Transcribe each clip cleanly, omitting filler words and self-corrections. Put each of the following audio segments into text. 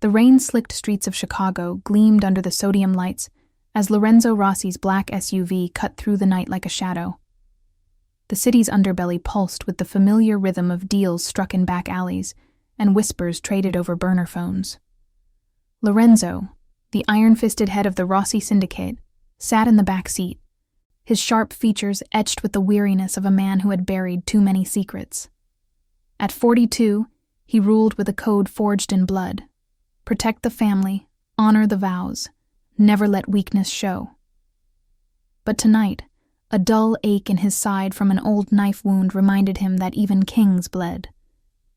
The rain-slicked streets of Chicago gleamed under the sodium lights as Lorenzo Rossi's black SUV cut through the night like a shadow. The city's underbelly pulsed with the familiar rhythm of deals struck in back alleys and whispers traded over burner phones. Lorenzo, the iron-fisted head of the Rossi syndicate, sat in the back seat, his sharp features etched with the weariness of a man who had buried too many secrets. At 42, he ruled with a code forged in blood. Protect the family, honor the vows, never let weakness show. But tonight, a dull ache in his side from an old knife wound reminded him that even kings bled.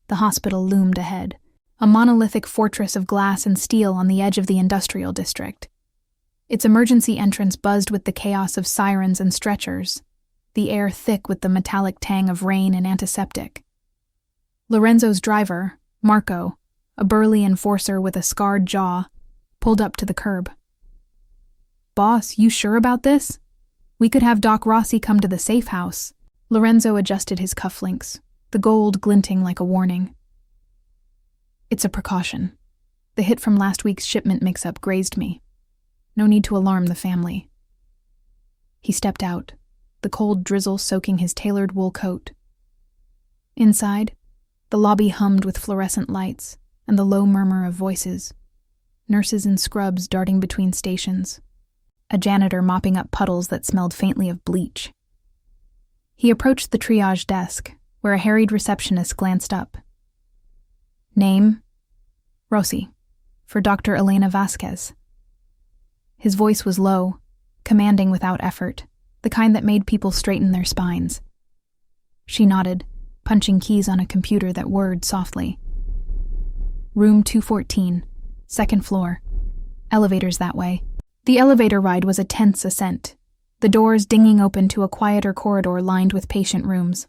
The hospital loomed ahead, a monolithic fortress of glass and steel on the edge of the industrial district. Its emergency entrance buzzed with the chaos of sirens and stretchers, the air thick with the metallic tang of rain and antiseptic. Lorenzo's driver, Marco, a burly enforcer with a scarred jaw, pulled up to the curb. "Boss, you sure about this? We could have Doc Rossi come to the safe house." Lorenzo adjusted his cufflinks, the gold glinting like a warning. "It's a precaution. The hit from last week's shipment mix-up grazed me. No need to alarm the family." He stepped out, the cold drizzle soaking his tailored wool coat. Inside, the lobby hummed with fluorescent lights and the low murmur of voices. Nurses in scrubs darting between stations. A janitor mopping up puddles that smelled faintly of bleach. He approached the triage desk, where a harried receptionist glanced up. "Name?" "Rossi, for Dr. Elena Vasquez." His voice was low, commanding without effort, the kind that made people straighten their spines. She nodded, punching keys on a computer that whirred softly. "Room 214, second floor. Elevators that way." The elevator ride was a tense ascent, the doors dinging open to a quieter corridor lined with patient rooms.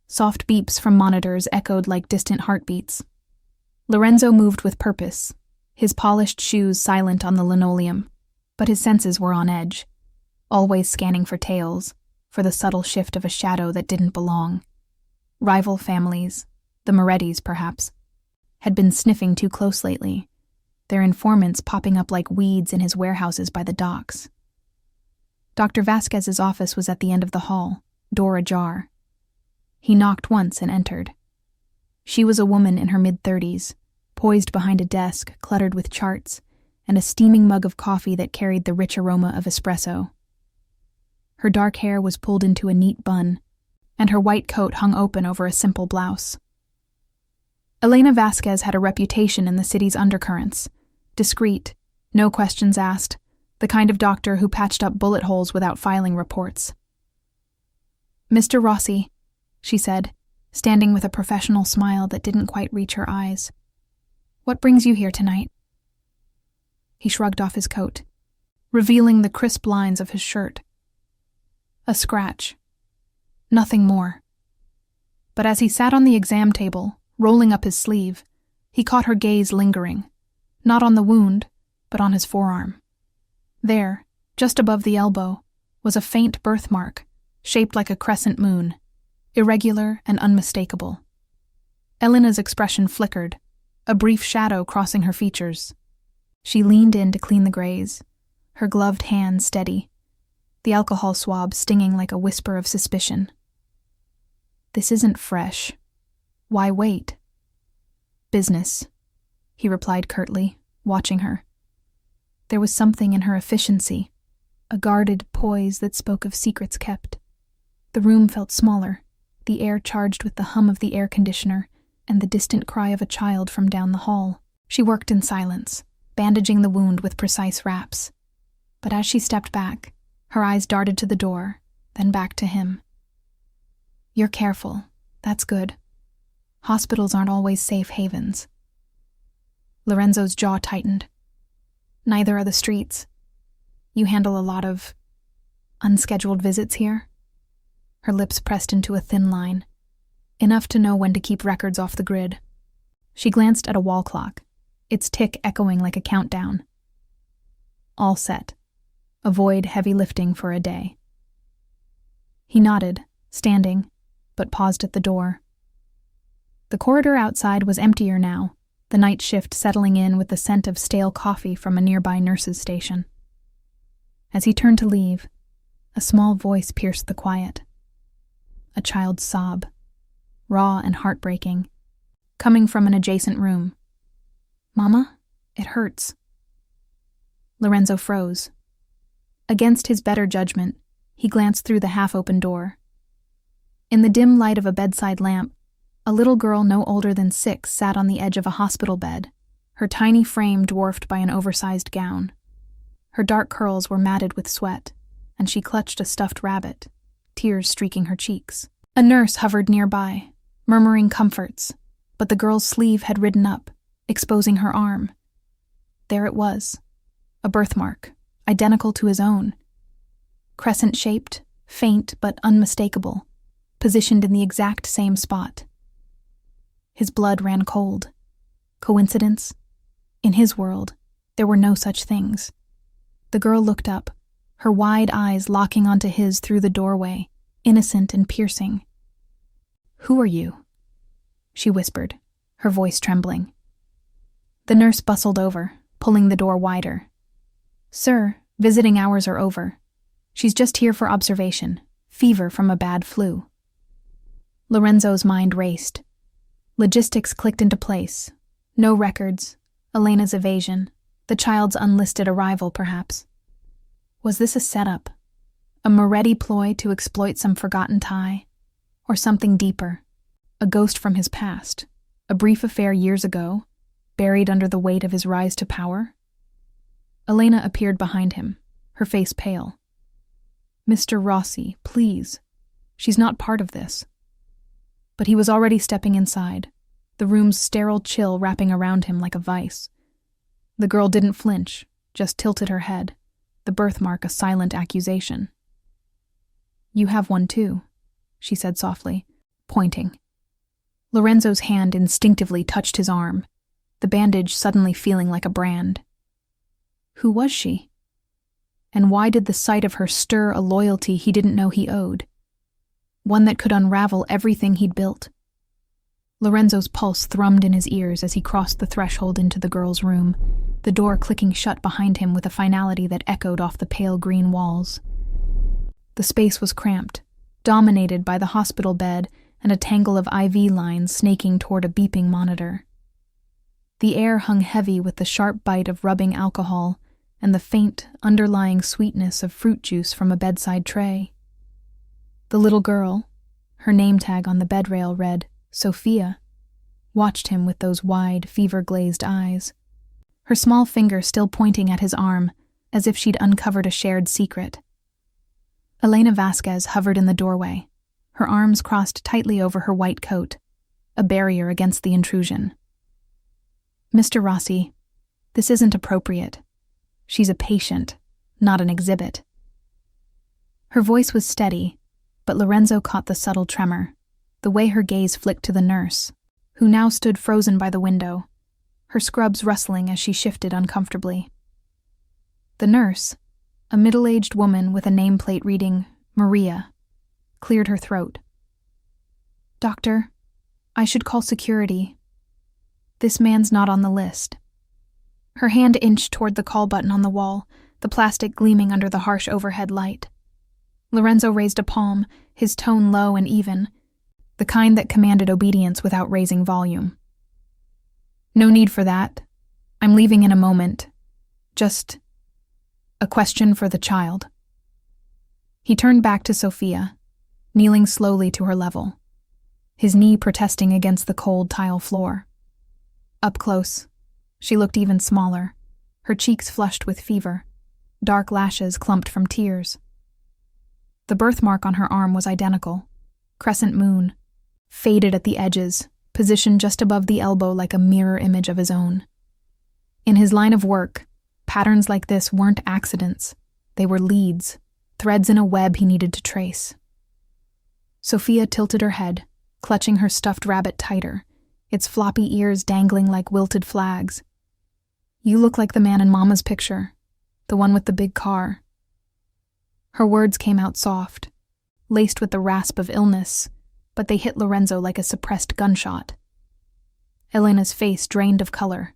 Soft beeps from monitors echoed like distant heartbeats. Lorenzo moved with purpose, his polished shoes silent on the linoleum, but his senses were on edge, always scanning for tails, for the subtle shift of a shadow that didn't belong. Rival families, the Morettis perhaps, had been sniffing too close lately, their informants popping up like weeds in his warehouses by the docks. Dr. Vasquez's office was at the end of the hall, door ajar. He knocked once and entered. She was a woman in her mid-30s, poised behind a desk cluttered with charts and a steaming mug of coffee that carried the rich aroma of espresso. Her dark hair was pulled into a neat bun, and her white coat hung open over a simple blouse. Elena Vasquez had a reputation in the city's undercurrents, discreet, no questions asked, the kind of doctor who patched up bullet holes without filing reports. "Mr. Rossi," she said, standing with a professional smile that didn't quite reach her eyes. "What brings you here tonight?" He shrugged off his coat, revealing the crisp lines of his shirt. A scratch. Nothing more. But as he sat on the exam table, rolling up his sleeve, he caught her gaze lingering, not on the wound, but on his forearm. There, just above the elbow, was a faint birthmark, shaped like a crescent moon, irregular and unmistakable. Elena's expression flickered, a brief shadow crossing her features. She leaned in to clean the graze, her gloved hand steady, the alcohol swab stinging like a whisper of suspicion. "This isn't fresh. Why wait?" "Business," he replied curtly, watching her. There was something in her efficiency, a guarded poise that spoke of secrets kept. The room felt smaller, the air charged with the hum of the air conditioner and the distant cry of a child from down the hall. She worked in silence, bandaging the wound with precise wraps. But as she stepped back, her eyes darted to the door, then back to him. "You're careful. That's good. Hospitals aren't always safe havens." Lorenzo's jaw tightened. "Neither are the streets. You handle a lot of unscheduled visits here?" Her lips pressed into a thin line, enough to know when to keep records off the grid. She glanced at a wall clock, its tick echoing like a countdown. All set. Avoid heavy lifting for a day. He nodded, standing, but paused at the door. The corridor outside was emptier now, the night shift settling in with the scent of stale coffee from a nearby nurse's station. As he turned to leave, a small voice pierced the quiet. A child's sob, raw and heartbreaking, coming from an adjacent room. "Mama, it hurts." Lorenzo froze. Against his better judgment, he glanced through the half-open door. In the dim light of a bedside lamp, a little girl no older than 6 sat on the edge of a hospital bed, her tiny frame dwarfed by an oversized gown. Her dark curls were matted with sweat, and she clutched a stuffed rabbit, tears streaking her cheeks. A nurse hovered nearby, murmuring comforts, but the girl's sleeve had ridden up, exposing her arm. There it was, a birthmark, identical to his own. Crescent-shaped, faint but unmistakable, positioned in the exact same spot. His blood ran cold. Coincidence? In his world, there were no such things. The girl looked up, her wide eyes locking onto his through the doorway, innocent and piercing. "Who are you?" she whispered, her voice trembling. The nurse bustled over, pulling the door wider. "Sir, visiting hours are over. She's just here for observation. Fever from a bad flu." Lorenzo's mind raced. Logistics clicked into place. No records, Elena's evasion, the child's unlisted arrival, perhaps. Was this a setup? A Moretti ploy to exploit some forgotten tie? Or something deeper? A ghost from his past? A brief affair years ago, buried under the weight of his rise to power? Elena appeared behind him, her face pale. "Mr. Rossi, please. She's not part of this." But he was already stepping inside, the room's sterile chill wrapping around him like a vice. The girl didn't flinch, just tilted her head, the birthmark a silent accusation. "You have one too," she said softly, pointing. Lorenzo's hand instinctively touched his arm, the bandage suddenly feeling like a brand. Who was she? And why did the sight of her stir a loyalty he didn't know he owed? One that could unravel everything he'd built. Lorenzo's pulse thrummed in his ears as he crossed the threshold into the girl's room, the door clicking shut behind him with a finality that echoed off the pale green walls. The space was cramped, dominated by the hospital bed and a tangle of IV lines snaking toward a beeping monitor. The air hung heavy with the sharp bite of rubbing alcohol and the faint, underlying sweetness of fruit juice from a bedside tray. The little girl, her name tag on the bed rail read, Sophia, watched him with those wide, fever-glazed eyes, her small finger still pointing at his arm, as if she'd uncovered a shared secret. Elena Vasquez hovered in the doorway, her arms crossed tightly over her white coat, a barrier against the intrusion. "Mr. Rossi, this isn't appropriate. She's a patient, not an exhibit." Her voice was steady, but Lorenzo caught the subtle tremor, the way her gaze flicked to the nurse, who now stood frozen by the window, her scrubs rustling as she shifted uncomfortably. The nurse, a middle-aged woman with a nameplate reading Maria, cleared her throat. "Doctor, I should call security. This man's not on the list." Her hand inched toward the call button on the wall, the plastic gleaming under the harsh overhead light. Lorenzo raised a palm, his tone low and even, the kind that commanded obedience without raising volume. "No need for that. I'm leaving in a moment. Just a question for the child." He turned back to Sophia, kneeling slowly to her level, his knee protesting against the cold tile floor. Up close, she looked even smaller, her cheeks flushed with fever, dark lashes clumped from tears. The birthmark on her arm was identical, crescent moon, faded at the edges, positioned just above the elbow like a mirror image of his own. In his line of work, patterns like this weren't accidents. They were leads, threads in a web he needed to trace. Sophia tilted her head, clutching her stuffed rabbit tighter, its floppy ears dangling like wilted flags. "You look like the man in Mama's picture, the one with the big car." Her words came out soft, laced with the rasp of illness, but they hit Lorenzo like a suppressed gunshot. Elena's face drained of color.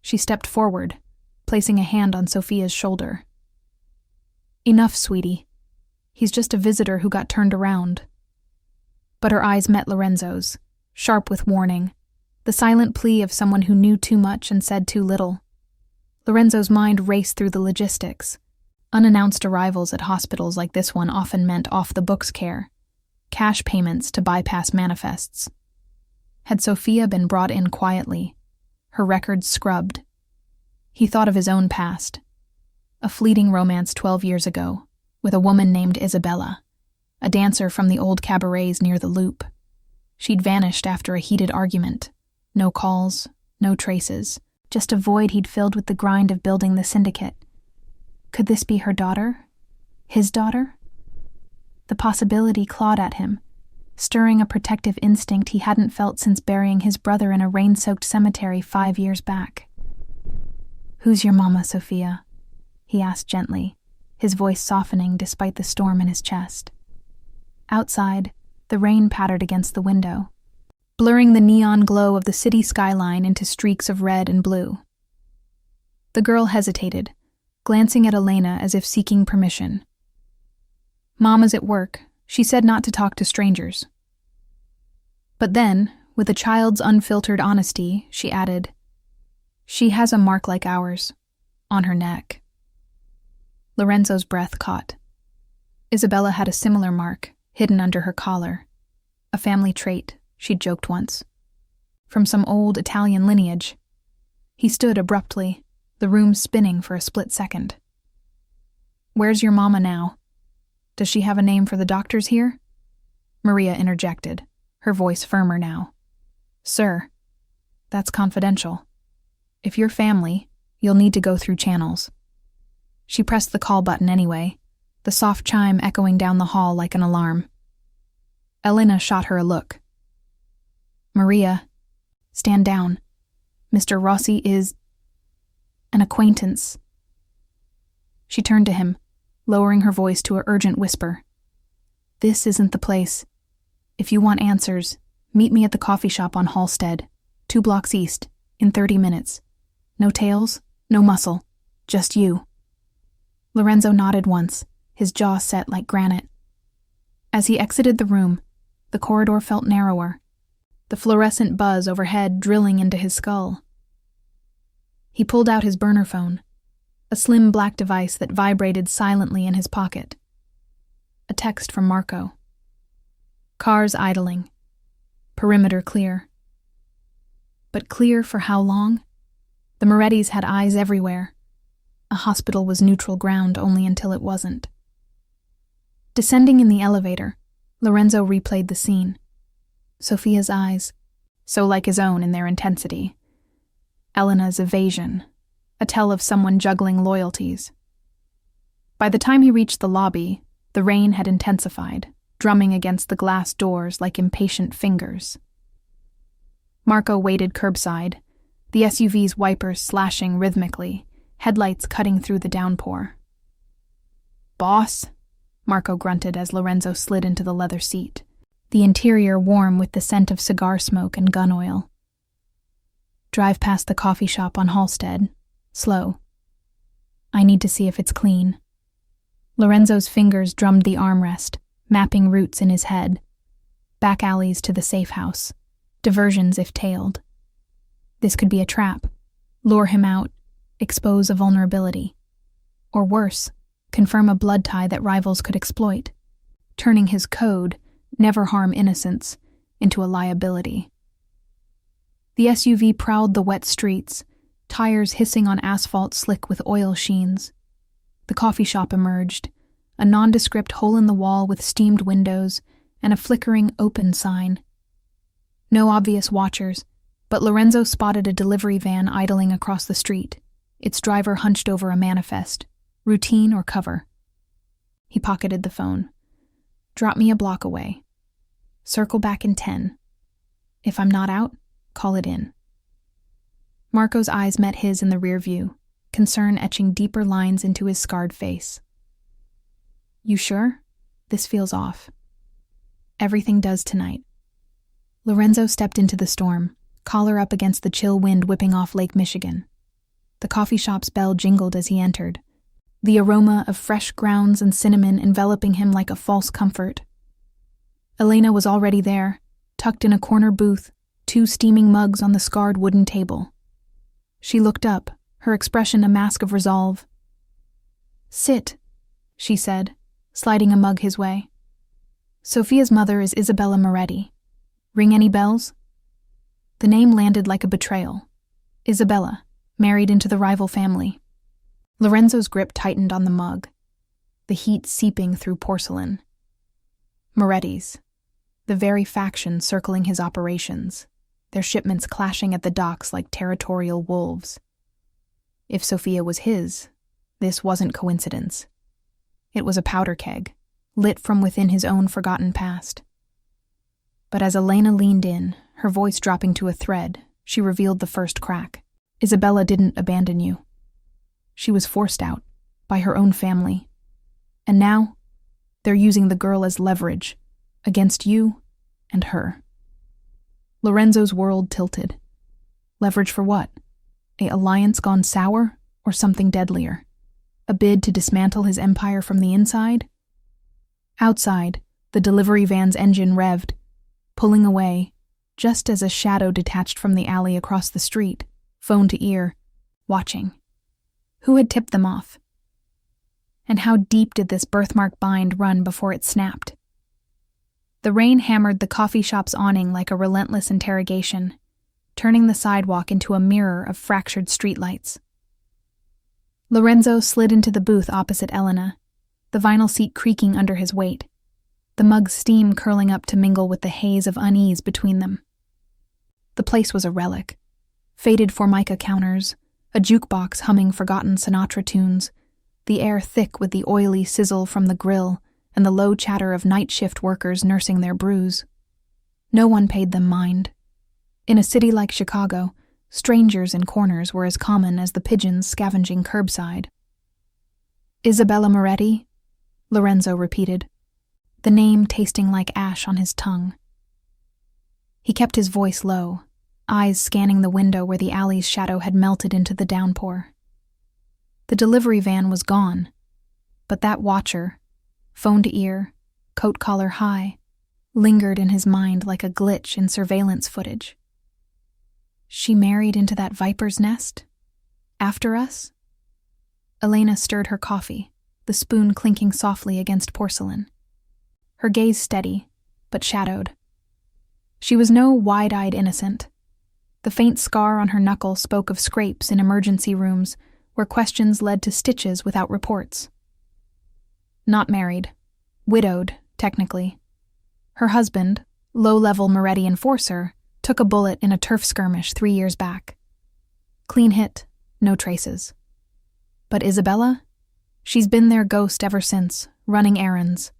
She stepped forward, placing a hand on Sophia's shoulder. "Enough, sweetie. He's just a visitor who got turned around." But her eyes met Lorenzo's, sharp with warning, the silent plea of someone who knew too much and said too little. Lorenzo's mind raced through the logistics. Unannounced arrivals at hospitals like this one often meant off-the-books care, cash payments to bypass manifests. Had Sophia been brought in quietly, her records scrubbed? He thought of his own past. A fleeting romance 12 years ago, with a woman named Isabella, a dancer from the old cabarets near the Loop. She'd vanished after a heated argument. No calls, no traces, just a void he'd filled with the grind of building the syndicate. Could this be her daughter? His daughter? The possibility clawed at him, stirring a protective instinct he hadn't felt since burying his brother in a rain-soaked cemetery 5 years back. "Who's your mama, Sophia?" he asked gently, his voice softening despite the storm in his chest. Outside, the rain pattered against the window, blurring the neon glow of the city skyline into streaks of red and blue. The girl hesitated, glancing at Elena as if seeking permission. "Mama's at work. She said not to talk to strangers." But then, with a child's unfiltered honesty, she added, "She has a mark like ours, on her neck." Lorenzo's breath caught. Isabella had a similar mark, hidden under her collar. A family trait, she'd joked once. From some old Italian lineage. He stood abruptly, the room spinning for a split second. "Where's your mama now? Does she have a name for the doctors here?" Maria interjected, her voice firmer now. "Sir, that's confidential. If you're family, you'll need to go through channels." She pressed the call button anyway, the soft chime echoing down the hall like an alarm. Elena shot her a look. "Maria, stand down. Mr. Rossi is an acquaintance." She turned to him, lowering her voice to an urgent whisper. "This isn't the place. If you want answers, meet me at the coffee shop on Halsted, 2 blocks east, in 30 minutes. No tails, no muscle, just you." Lorenzo nodded once, his jaw set like granite. As he exited the room, the corridor felt narrower, the fluorescent buzz overhead drilling into his skull. He pulled out his burner phone, a slim black device that vibrated silently in his pocket. A text from Marco. "Cars idling. Perimeter clear." But clear for how long? The Morettis had eyes everywhere. A hospital was neutral ground only until it wasn't. Descending in the elevator, Lorenzo replayed the scene. Sophia's eyes, so like his own in their intensity. Elena's evasion, a tell of someone juggling loyalties. By the time he reached the lobby, the rain had intensified, drumming against the glass doors like impatient fingers. Marco waited curbside, the SUV's wipers slashing rhythmically, headlights cutting through the downpour. "Boss?" Marco grunted as Lorenzo slid into the leather seat, the interior warm with the scent of cigar smoke and gun oil. "Drive past the coffee shop on Halsted. Slow. I need to see if it's clean." Lorenzo's fingers drummed the armrest, mapping routes in his head. Back alleys to the safe house. Diversions if tailed. This could be a trap. Lure him out. Expose a vulnerability. Or worse, confirm a blood tie that rivals could exploit, turning his code, never harm innocents, into a liability. The SUV prowled the wet streets, tires hissing on asphalt slick with oil sheens. The coffee shop emerged, a nondescript hole in the wall with steamed windows and a flickering open sign. No obvious watchers, but Lorenzo spotted a delivery van idling across the street, its driver hunched over a manifest, routine or cover. He pocketed the phone. "Drop me a block away. Circle back in 10. If I'm not out, call it in." Marco's eyes met his in the rear view, concern etching deeper lines into his scarred face. "You sure? This feels off." "Everything does tonight." Lorenzo stepped into the storm, collar up against the chill wind whipping off Lake Michigan. The coffee shop's bell jingled as he entered, the aroma of fresh grounds and cinnamon enveloping him like a false comfort. Elena was already there, tucked in a corner booth, 2 steaming mugs on the scarred wooden table. She looked up, her expression a mask of resolve. "Sit," she said, sliding a mug his way. "Sophia's mother is Isabella Moretti. Ring any bells?" The name landed like a betrayal. Isabella, married into the rival family. Lorenzo's grip tightened on the mug, the heat seeping through porcelain. Moretti's, the very faction circling his operations, their shipments clashing at the docks like territorial wolves. If Sophia was his, this wasn't coincidence. It was a powder keg, lit from within his own forgotten past. But as Elena leaned in, her voice dropping to a thread, she revealed the first crack. Isabella didn't abandon you. She was forced out, by her own family. And now, they're using the girl as leverage, against you and her. Lorenzo's world tilted. Leverage for what? An alliance gone sour, or something deadlier? A bid to dismantle his empire from the inside? Outside, the delivery van's engine revved, pulling away, just as a shadow detached from the alley across the street, phone to ear, watching. Who had tipped them off? And how deep did this birthmark bind run before it snapped? The rain hammered the coffee shop's awning like a relentless interrogation, turning the sidewalk into a mirror of fractured streetlights. Lorenzo slid into the booth opposite Elena, the vinyl seat creaking under his weight, the mug's steam curling up to mingle with the haze of unease between them. The place was a relic. Faded Formica counters, a jukebox humming forgotten Sinatra tunes, the air thick with the oily sizzle from the grill and the low chatter of night shift workers nursing their brews. No one paid them mind. In a city like Chicago, strangers in corners were as common as the pigeons scavenging curbside. "Isabella Moretti?" Lorenzo repeated, the name tasting like ash on his tongue. He kept his voice low, eyes scanning the window where the alley's shadow had melted into the downpour. The delivery van was gone, but that watcher, phone to ear, coat collar high, lingered in his mind like a glitch in surveillance footage. She married into that viper's nest? After us? Elena stirred her coffee, the spoon clinking softly against porcelain. Her gaze steady, but shadowed. She was no wide-eyed innocent. The faint scar on her knuckle spoke of scrapes in emergency rooms where questions led to stitches without reports. Not married. Widowed, technically. Her husband, low-level Moretti enforcer, took a bullet in a turf skirmish 3 years back. Clean hit, no traces. But Isabella? She's been their ghost ever since, running errands,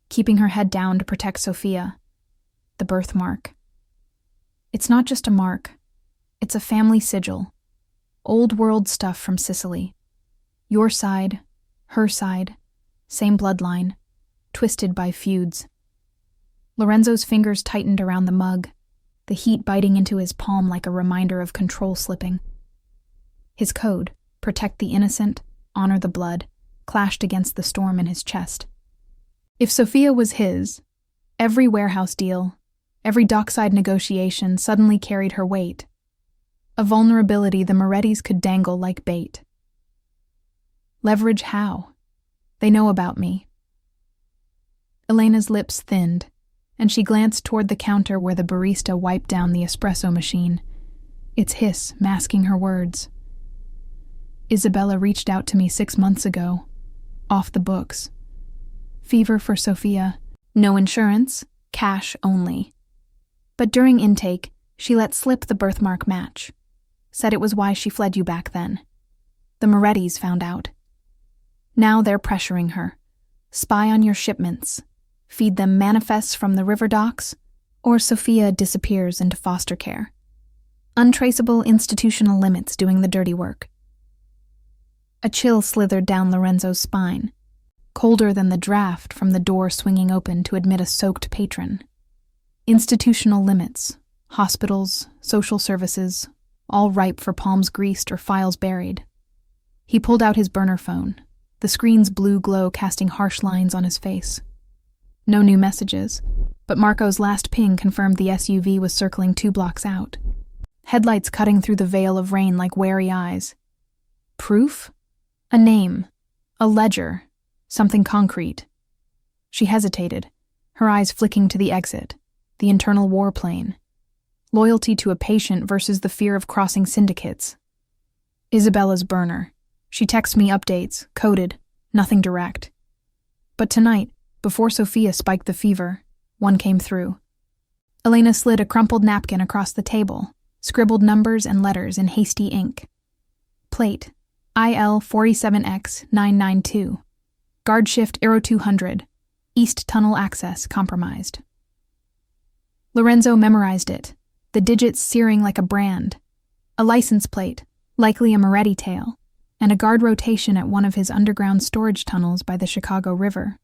keeping her head down to protect Sophia. The birthmark. It's not just a mark. It's a family sigil. Old world stuff from Sicily. Your side, her side, same bloodline, twisted by feuds. Lorenzo's fingers tightened around the mug, the heat biting into his palm like a reminder of control slipping. His code, protect the innocent, honor the blood, clashed against the storm in his chest. If Sophia was his, every warehouse deal, every dockside negotiation suddenly carried her weight. A vulnerability the Morettis could dangle like bait. Leverage how? They know about me. Elena's lips thinned, and she glanced toward the counter where the barista wiped down the espresso machine, its hiss masking her words. Isabella reached out to me 6 months ago, off the books. Fever for Sophia, no insurance, cash only. But during intake, she let slip the birthmark match. Said it was why she fled you back then. The Morettis found out. Now they're pressuring her. Spy on your shipments. Feed them manifests from the river docks, or Sophia disappears into foster care. Untraceable institutional limits doing the dirty work. A chill slithered down Lorenzo's spine, colder than the draft from the door swinging open to admit a soaked patron. Institutional limits, Hospitals, social services, all ripe for palms greased or files buried. He pulled out his burner phone, the screen's blue glow casting harsh lines on his face. No new messages, but Marco's last ping confirmed the SUV was circling 2 blocks out, headlights cutting through the veil of rain like wary eyes. Proof? A name. A ledger. Something concrete. She hesitated, her eyes flicking to the exit, the internal warplane. Loyalty to a patient versus the fear of crossing syndicates. Isabella's burner. She texts me updates, coded, nothing direct. But tonight, before Sophia spiked the fever, one came through. Elena slid a crumpled napkin across the table, scribbled numbers and letters in hasty ink. Plate, IL 47X992. Guard shift Aero 200. East tunnel access compromised. Lorenzo memorized it, the digits searing like a brand. A license plate, likely a Moretti tail, and a guard rotation at one of his underground storage tunnels by the Chicago River,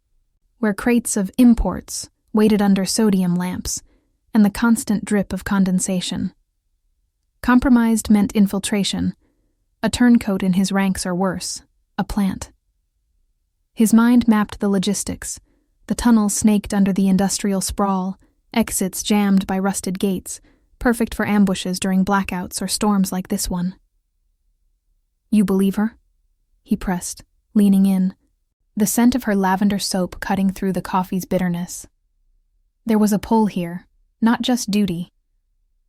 where crates of imports waited under sodium lamps and the constant drip of condensation. Compromised meant infiltration, a turncoat in his ranks or worse, a plant. His mind mapped the logistics, the tunnel snaked under the industrial sprawl, exits jammed by rusted gates, perfect for ambushes during blackouts or storms like this one. You believe her? He pressed, leaning in, the scent of her lavender soap cutting through the coffee's bitterness. There was a pull here, not just duty.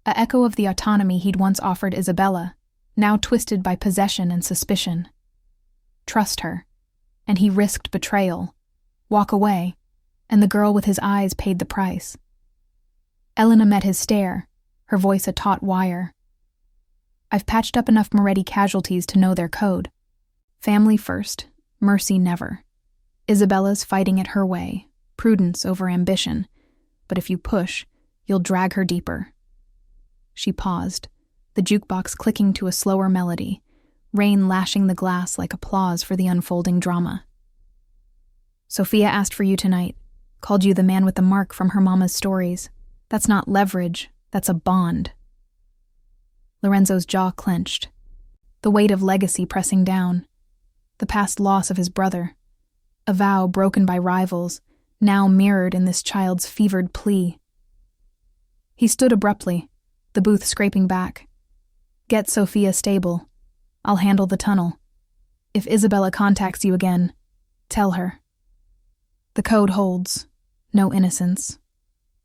A echo of the autonomy he'd once offered Isabella, now twisted by possession and suspicion. Trust her, and he risked betrayal. Walk away, and the girl with his eyes paid the price. Elena met his stare, her voice a taut wire. I've patched up enough Moretti casualties to know their code. Family first, mercy never. Isabella's fighting it her way, prudence over ambition, but if you push, you'll drag her deeper. She paused, the jukebox clicking to a slower melody, rain lashing the glass like applause for the unfolding drama. Sophia asked for you tonight, called you the man with the mark from her mama's stories. That's not leverage, that's a bond. Lorenzo's jaw clenched, the weight of legacy pressing down, the past loss of his brother, a vow broken by rivals, now mirrored in this child's fevered plea. He stood abruptly, the booth scraping back. Get Sophia stable. I'll handle the tunnel. If Isabella contacts you again, tell her. The code holds. No innocence.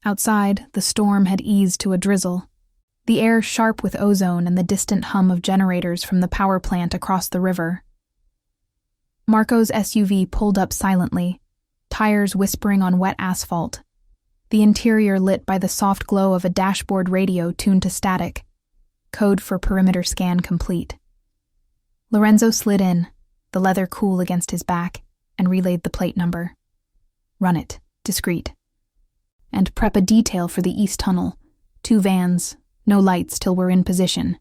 Outside, the storm had eased to a drizzle, the air sharp with ozone and the distant hum of generators from the power plant across the river. Marco's SUV pulled up silently, tires whispering on wet asphalt, the interior lit by the soft glow of a dashboard radio tuned to static, code for perimeter scan complete. Lorenzo slid in, the leather cool against his back, and relayed the plate number. Run it, discreet. And prep a detail for the east tunnel. 2 vans, no lights till we're in position.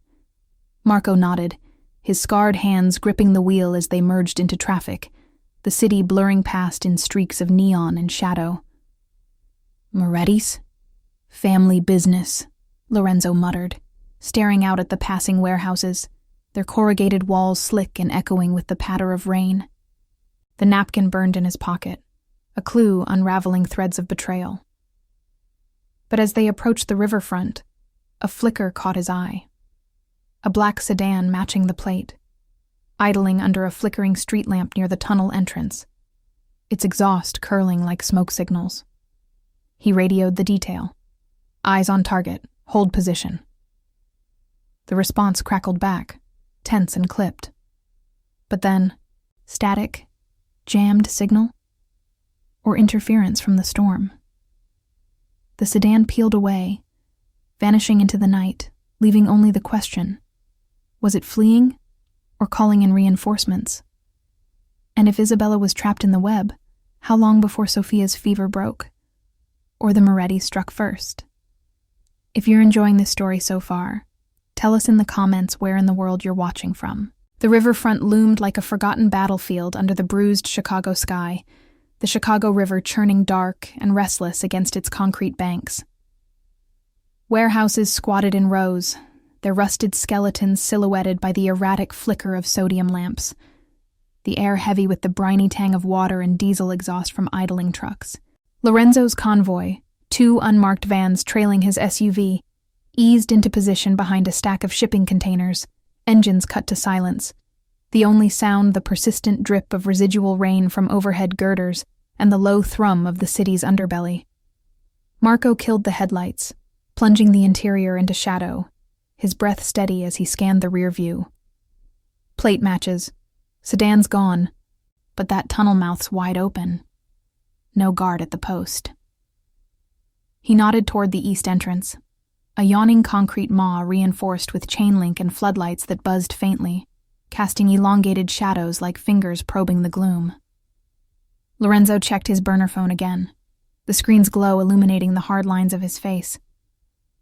Marco nodded, his scarred hands gripping the wheel as they merged into traffic, the city blurring past in streaks of neon and shadow. Moretti's? Family business, Lorenzo muttered, staring out at the passing warehouses, their corrugated walls slick and echoing with the patter of rain. The napkin burned in his pocket, a clue unraveling threads of betrayal. But as they approached the riverfront, a flicker caught his eye. A black sedan matching the plate, idling under a flickering street lamp near the tunnel entrance, its exhaust curling like smoke signals. He radioed the detail. Eyes on target, hold position. The response crackled back, tense and clipped. But then, static, jammed signal, or interference from the storm. The sedan peeled away, vanishing into the night, leaving only the question. Was it fleeing or calling in reinforcements? And if Isabella was trapped in the web, how long before Sophia's fever broke? Or the Moretti struck first? If you're enjoying this story so far, tell us in the comments where in the world you're watching from. The riverfront loomed like a forgotten battlefield under the bruised Chicago sky, the Chicago River churning dark and restless against its concrete banks. Warehouses squatted in rows, their rusted skeletons silhouetted by the erratic flicker of sodium lamps, the air heavy with the briny tang of water and diesel exhaust from idling trucks. Lorenzo's convoy, 2 unmarked vans trailing his SUV, eased into position behind a stack of shipping containers, engines cut to silence, the only sound the persistent drip of residual rain from overhead girders and the low thrum of the city's underbelly. Marco killed the headlights, plunging the interior into shadow, his breath steady as he scanned the rear view. Plate matches. Sedan's gone, but that tunnel mouth's wide open. No guard at the post. He nodded toward the east entrance, a yawning concrete maw reinforced with chain link and floodlights that buzzed faintly, casting elongated shadows like fingers probing the gloom. Lorenzo checked his burner phone again, the screen's glow illuminating the hard lines of his face.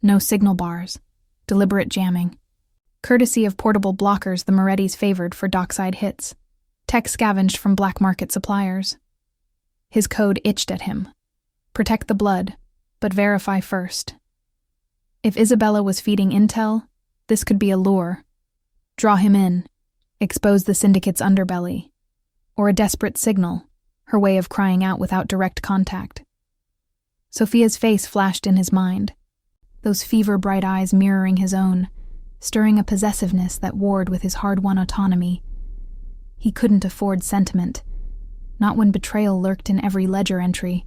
No signal bars, deliberate jamming. Courtesy of portable blockers the Morettis favored for dockside hits, tech scavenged from black market suppliers. His code itched at him. Protect the blood, but verify first. If Isabella was feeding intel, this could be a lure. Draw him in, expose the syndicate's underbelly, or a desperate signal, her way of crying out without direct contact. Sophia's face flashed in his mind, those fever-bright eyes mirroring his own, stirring a possessiveness that warred with his hard-won autonomy. He couldn't afford sentiment, not when betrayal lurked in every ledger entry.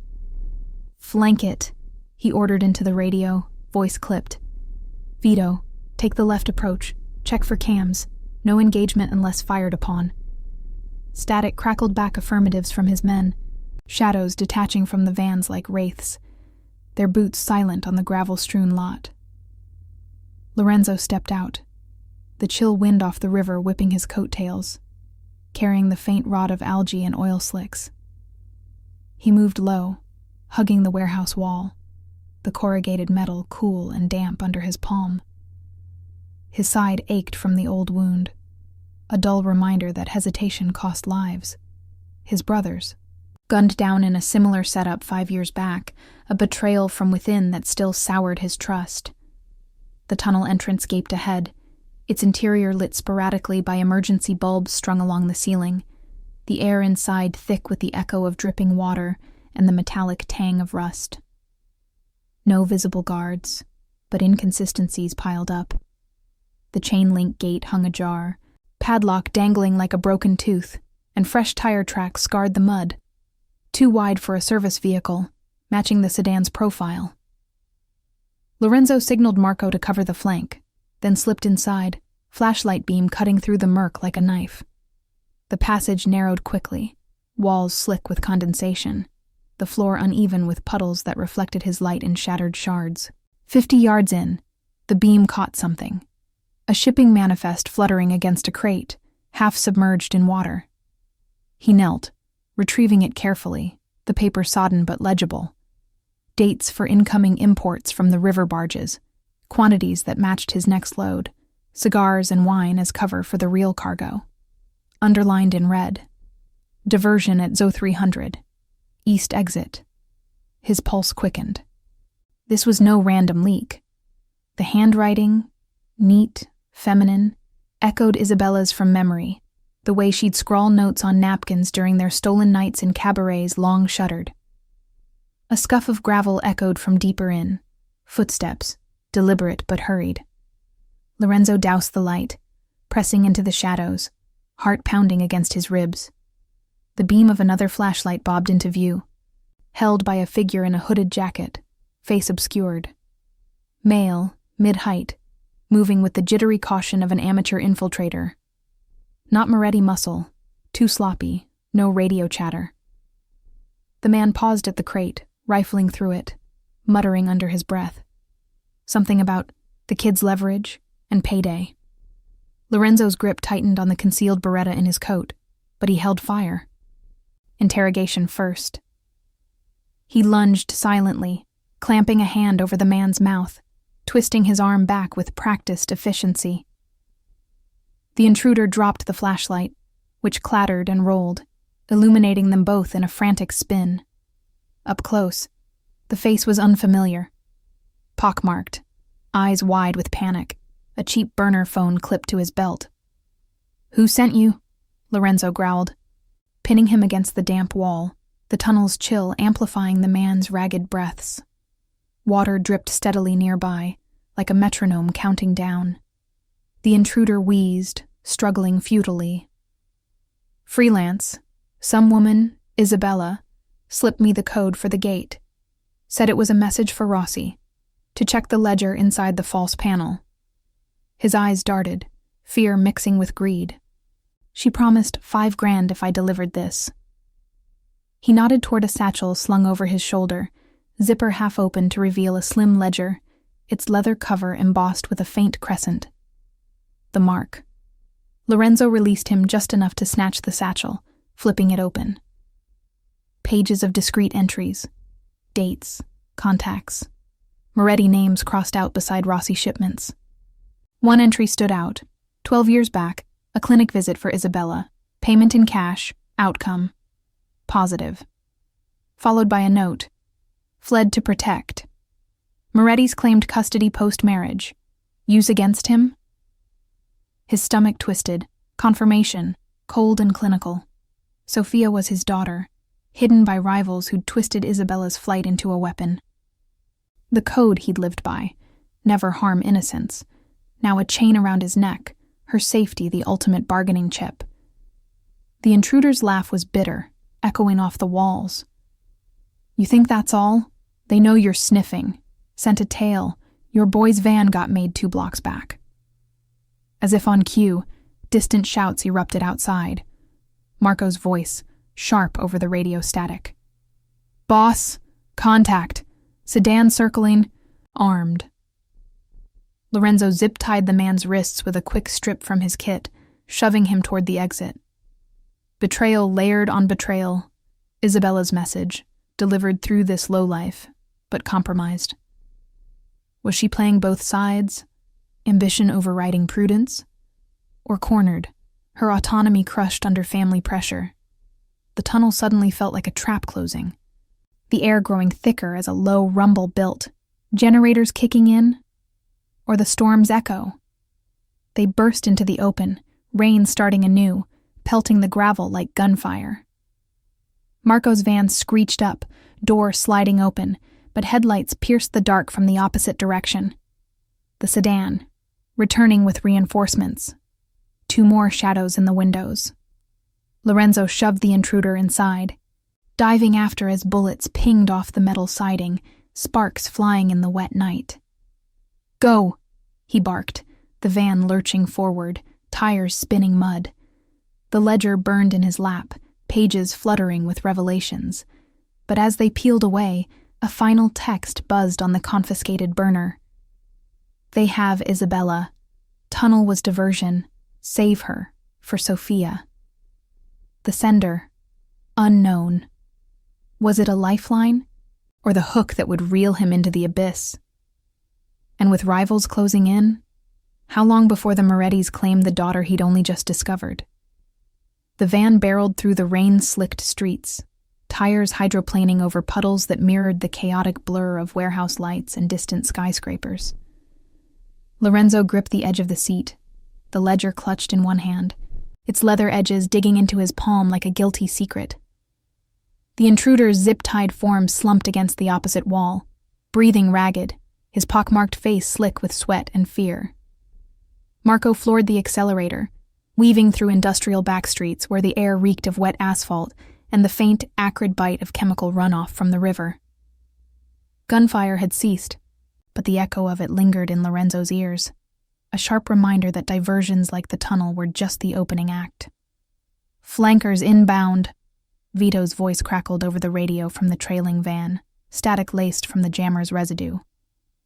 "Flank it," he ordered into the radio, voice clipped. "Vito, take the left approach, check for cams, no engagement unless fired upon." Static crackled back affirmatives from his men, shadows detaching from the vans like wraiths, their boots silent on the gravel-strewn lot. Lorenzo stepped out, the chill wind off the river whipping his coattails, carrying the faint rot of algae and oil slicks. He moved low, hugging the warehouse wall, the corrugated metal cool and damp under his palm. His side ached from the old wound, a dull reminder that hesitation cost lives. His brothers, gunned down in a similar setup 5 years back, a betrayal from within that still soured his trust. The tunnel entrance gaped ahead, its interior lit sporadically by emergency bulbs strung along the ceiling, the air inside thick with the echo of dripping water and the metallic tang of rust. No visible guards, but inconsistencies piled up. The chain-link gate hung ajar, padlock dangling like a broken tooth, and fresh tire tracks scarred the mud, too wide for a service vehicle, matching the sedan's profile. Lorenzo signaled Marco to cover the flank, then slipped inside, flashlight beam cutting through the murk like a knife. The passage narrowed quickly, walls slick with condensation, the floor uneven with puddles that reflected his light in shattered shards. 50 yards in, the beam caught something. A shipping manifest fluttering against a crate, half submerged in water. He knelt, retrieving it carefully, the paper sodden but legible. Dates for incoming imports from the river barges, quantities that matched his next load, cigars and wine as cover for the real cargo. Underlined in red. Diversion at Zo 300. East exit. His pulse quickened. This was no random leak. The handwriting, neat, feminine, echoed Isabella's from memory, the way she'd scrawl notes on napkins during their stolen nights in cabarets long shuttered. A scuff of gravel echoed from deeper in, footsteps, deliberate but hurried. Lorenzo doused the light, pressing into the shadows, heart pounding against his ribs. The beam of another flashlight bobbed into view, held by a figure in a hooded jacket, face obscured. Male, mid-height, moving with the jittery caution of an amateur infiltrator. Not Moretti muscle, too sloppy, no radio chatter. The man paused at the crate, rifling through it, muttering under his breath. Something about the kid's leverage and payday. Lorenzo's grip tightened on the concealed Beretta in his coat, but he held fire. Interrogation first. He lunged silently, clamping a hand over the man's mouth, twisting his arm back with practiced efficiency. The intruder dropped the flashlight, which clattered and rolled, illuminating them both in a frantic spin. Up close, the face was unfamiliar. Pockmarked, eyes wide with panic, a cheap burner phone clipped to his belt. "Who sent you?" Lorenzo growled, pinning him against the damp wall, the tunnel's chill amplifying the man's ragged breaths. Water dripped steadily nearby, like a metronome counting down. The intruder wheezed, struggling futilely. "Freelance. Some woman, Isabella, slipped me the code for the gate. Said it was a message for Rossi, to check the ledger inside the false panel." His eyes darted, fear mixing with greed. "She promised $5,000 if I delivered this." He nodded toward a satchel slung over his shoulder, zipper half open to reveal a slim ledger, its leather cover embossed with a faint crescent. The mark. Lorenzo released him just enough to snatch the satchel, flipping it open. Pages of discrete entries. Dates. Contacts. Moretti names crossed out beside Rossi shipments. One entry stood out. 12 years back, a clinic visit for Isabella. Payment in cash. Outcome. Positive. Followed by a note. Fled to protect. Moretti's claimed custody post-marriage. Use against him? His stomach twisted. Confirmation. Cold and clinical. Sophia was his daughter, hidden by rivals who'd twisted Isabella's flight into a weapon. The code he'd lived by. Never harm innocents. Now a chain around his neck, her safety the ultimate bargaining chip. The intruder's laugh was bitter, echoing off the walls. "You think that's all? They know you're sniffing. Sent a tail. Your boy's van got made 2 blocks back." As if on cue, distant shouts erupted outside. Marco's voice, sharp over the radio static. "Boss, contact. Sedan circling, armed." Lorenzo zip-tied the man's wrists with a quick strip from his kit, shoving him toward the exit. Betrayal layered on betrayal. Isabella's message, delivered through this lowlife, but compromised. Was she playing both sides? Ambition overriding prudence? Or cornered, her autonomy crushed under family pressure? The tunnel suddenly felt like a trap closing. The air growing thicker as a low rumble built. Generators kicking in? Or the storm's echo? They burst into the open, rain starting anew, pelting the gravel like gunfire. Marco's van screeched up, door sliding open, but headlights pierced the dark from the opposite direction. The sedan, returning with reinforcements. 2 more shadows in the windows. Lorenzo shoved the intruder inside, diving after as bullets pinged off the metal siding, sparks flying in the wet night. "Go!" he barked, the van lurching forward, tires spinning mud. The ledger burned in his lap, pages fluttering with revelations. But as they peeled away, a final text buzzed on the confiscated burner. "They have Isabella. Tunnel was diversion. Save her. For Sophia." The sender. Unknown. Was it a lifeline? Or the hook that would reel him into the abyss? And with rivals closing in, how long before the Morettis claimed the daughter he'd only just discovered? The van barreled through the rain-slicked streets, tires hydroplaning over puddles that mirrored the chaotic blur of warehouse lights and distant skyscrapers. Lorenzo gripped the edge of the seat, the ledger clutched in one hand, its leather edges digging into his palm like a guilty secret. The intruder's zip-tied form slumped against the opposite wall, breathing ragged, his pockmarked face slick with sweat and fear. Marco floored the accelerator, weaving through industrial backstreets where the air reeked of wet asphalt and the faint, acrid bite of chemical runoff from the river. Gunfire had ceased, but the echo of it lingered in Lorenzo's ears, a sharp reminder that diversions like the tunnel were just the opening act. "Flankers inbound," Vito's voice crackled over the radio from the trailing van, static laced from the jammer's residue.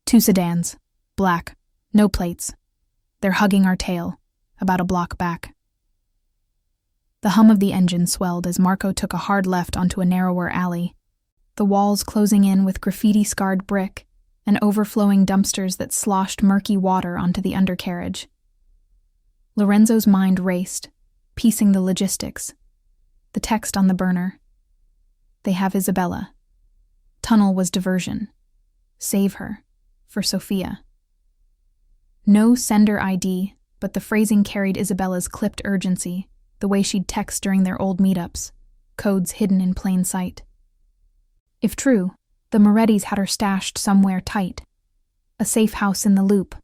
2 sedans, black, no plates. They're hugging our tail, about a block back. The hum of the engine swelled as Marco took a hard left onto a narrower alley, the walls closing in with graffiti-scarred brick and overflowing dumpsters that sloshed murky water onto the undercarriage. Lorenzo's mind raced, piecing the logistics. The text on the burner. They have Isabella. Tunnel was diversion. Save her. For Sophia. No sender ID, but the phrasing carried Isabella's clipped urgency, the way she'd text during their old meetups, codes hidden in plain sight. If true, the Morettis had her stashed somewhere tight. A safe house in the Loop,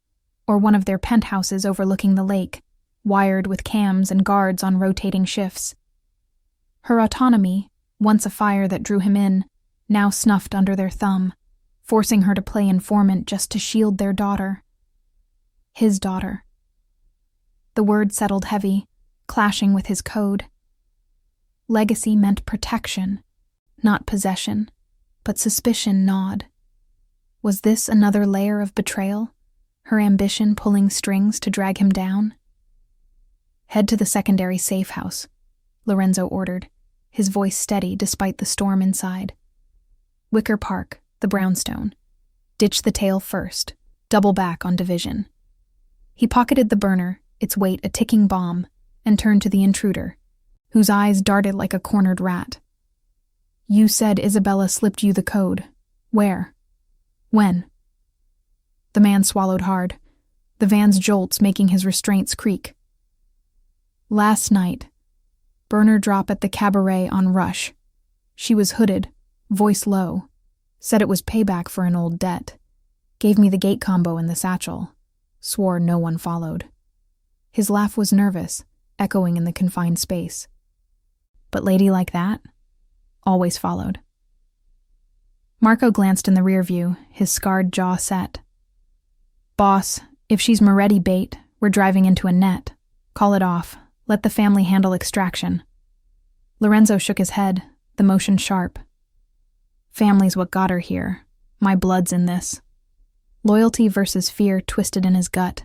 or one of their penthouses overlooking the lake, wired with cams and guards on rotating shifts. Her autonomy, once a fire that drew him in, now snuffed under their thumb, forcing her to play informant just to shield their daughter. His daughter. The word settled heavy, clashing with his code. Legacy meant protection, not possession, but suspicion gnawed. Was this another layer of betrayal, her ambition pulling strings to drag him down? Head to the secondary safe house, Lorenzo ordered, his voice steady despite the storm inside. Wicker Park, the brownstone. Ditch the tail first, double back on division. He pocketed the burner, its weight a ticking bomb, and turned to the intruder, whose eyes darted like a cornered rat. You said Isabella slipped you the code. Where? When? The man swallowed hard, the van's jolts making his restraints creak. Last night. Burner drop at the cabaret on Rush. She was hooded, voice low. Said it was payback for an old debt. Gave me the gate combo in the satchel. Swore no one followed. His laugh was nervous, echoing in the confined space. But lady like that? Always followed. Marco glanced in the rear view, his scarred jaw set. Boss, if she's Moretti bait, we're driving into a net. Call it off. Let the family handle extraction. Lorenzo shook his head, the motion sharp. Family's what got her here. My blood's in this. Loyalty versus fear twisted in his gut.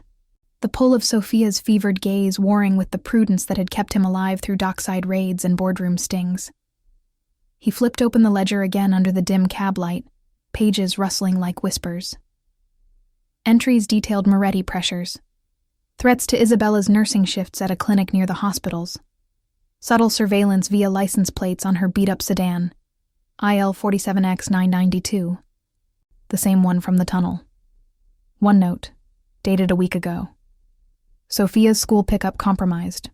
The pull of Sophia's fevered gaze warring with the prudence that had kept him alive through dockside raids and boardroom stings. He flipped open the ledger again under the dim cab light, pages rustling like whispers. Entries detailed Moretti pressures. Threats to Isabella's nursing shifts at a clinic near the hospitals. Subtle surveillance via license plates on her beat-up sedan, IL47X992. The same one from the tunnel. One note, dated a week ago. Sophia's school pickup compromised.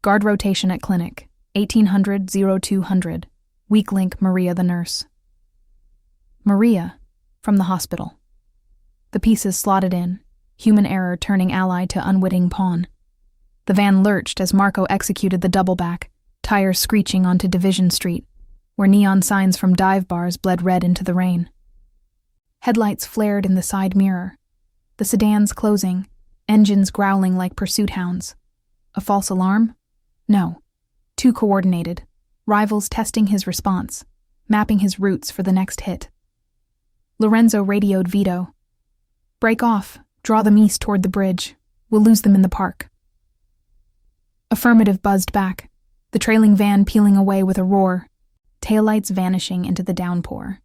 Guard rotation at clinic, 1800-0200. Weak link Maria the nurse. Maria, from the hospital. The pieces slotted in, human error turning ally to unwitting pawn. The van lurched as Marco executed the double-back, tires screeching onto Division Street, where neon signs from dive bars bled red into the rain. Headlights flared in the side mirror. The sedans closing, engines growling like pursuit hounds. A false alarm? No. Too coordinated. Rivals testing his response, mapping his routes for the next hit. Lorenzo radioed Vito. Break off, draw them east toward the bridge. We'll lose them in the park. Affirmative buzzed back, the trailing van peeling away with a roar, taillights vanishing into the downpour.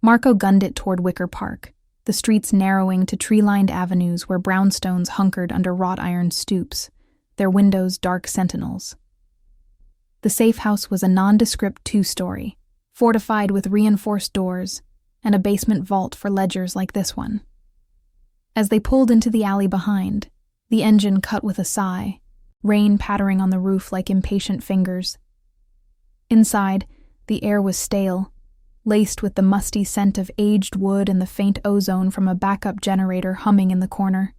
Marco gunned it toward Wicker Park, the streets narrowing to tree-lined avenues where brownstones hunkered under wrought-iron stoops, their windows dark sentinels. The safe house was a nondescript two-story, fortified with reinforced doors and a basement vault for ledgers like this one. As they pulled into the alley behind, the engine cut with a sigh, rain pattering on the roof like impatient fingers. Inside, the air was stale, laced with the musty scent of aged wood and the faint ozone from a backup generator humming in the corner.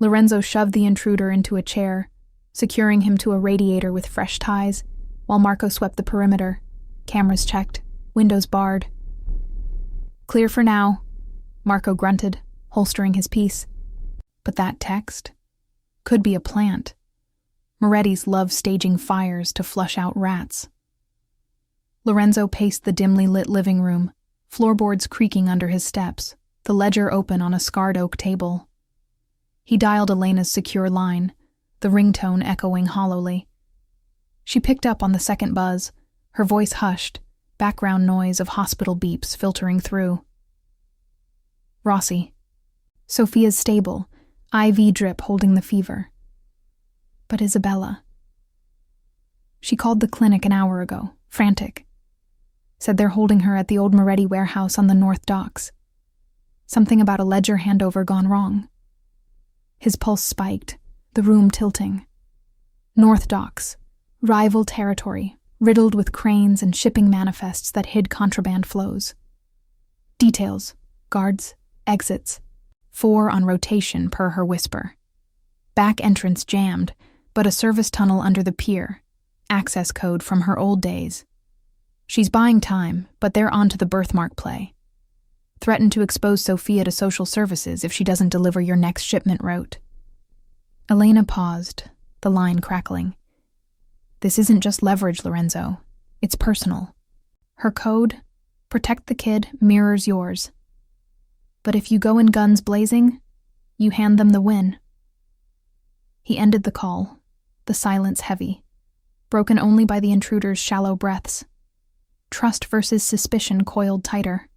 Lorenzo shoved the intruder into a chair, securing him to a radiator with fresh ties, while Marco swept the perimeter, cameras checked, windows barred. Clear for now, Marco grunted, holstering his piece. But that text could be a plant. Morettis love staging fires to flush out rats. Lorenzo paced the dimly lit living room, floorboards creaking under his steps, the ledger open on a scarred oak table. He dialed Elena's secure line, the ringtone echoing hollowly. She picked up on the second buzz, her voice hushed, background noise of hospital beeps filtering through. Rossi. Sophia's stable, IV drip holding the fever. But Isabella. She called the clinic an hour ago, frantic. Said they're holding her at the old Moretti warehouse on the North Docks. Something about a ledger handover gone wrong. His pulse spiked, the room tilting. North Docks, rival territory, riddled with cranes and shipping manifests that hid contraband flows. Details, guards, exits, 4 on rotation per her whisper. Back entrance jammed, but a service tunnel under the pier, access code from her old days. She's buying time, but they're on to the Birthmark play. Threaten to expose Sophia to social services if she doesn't deliver your next shipment, wrote. Elena paused, the line crackling. This isn't just leverage, Lorenzo. It's personal. Her code, protect the kid, mirrors yours. But if you go in guns blazing, you hand them the win. He ended the call, the silence heavy, broken only by the intruder's shallow breaths. Trust versus suspicion coiled tighter.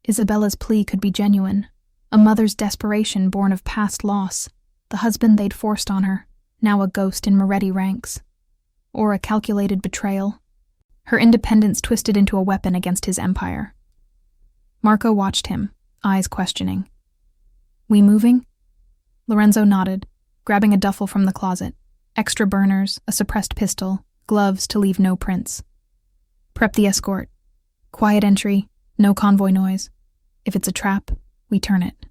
Isabella's plea could be genuine, a mother's desperation born of past loss, the husband they'd forced on her, now a ghost in Moretti ranks. Or a calculated betrayal, her independence twisted into a weapon against his empire. Marco watched him, eyes questioning. We moving? Lorenzo nodded, grabbing a duffel from the closet. Extra burners, a suppressed pistol, gloves to leave no prints. Prep the escort. Quiet entry, no convoy noise. If it's a trap, we turn it.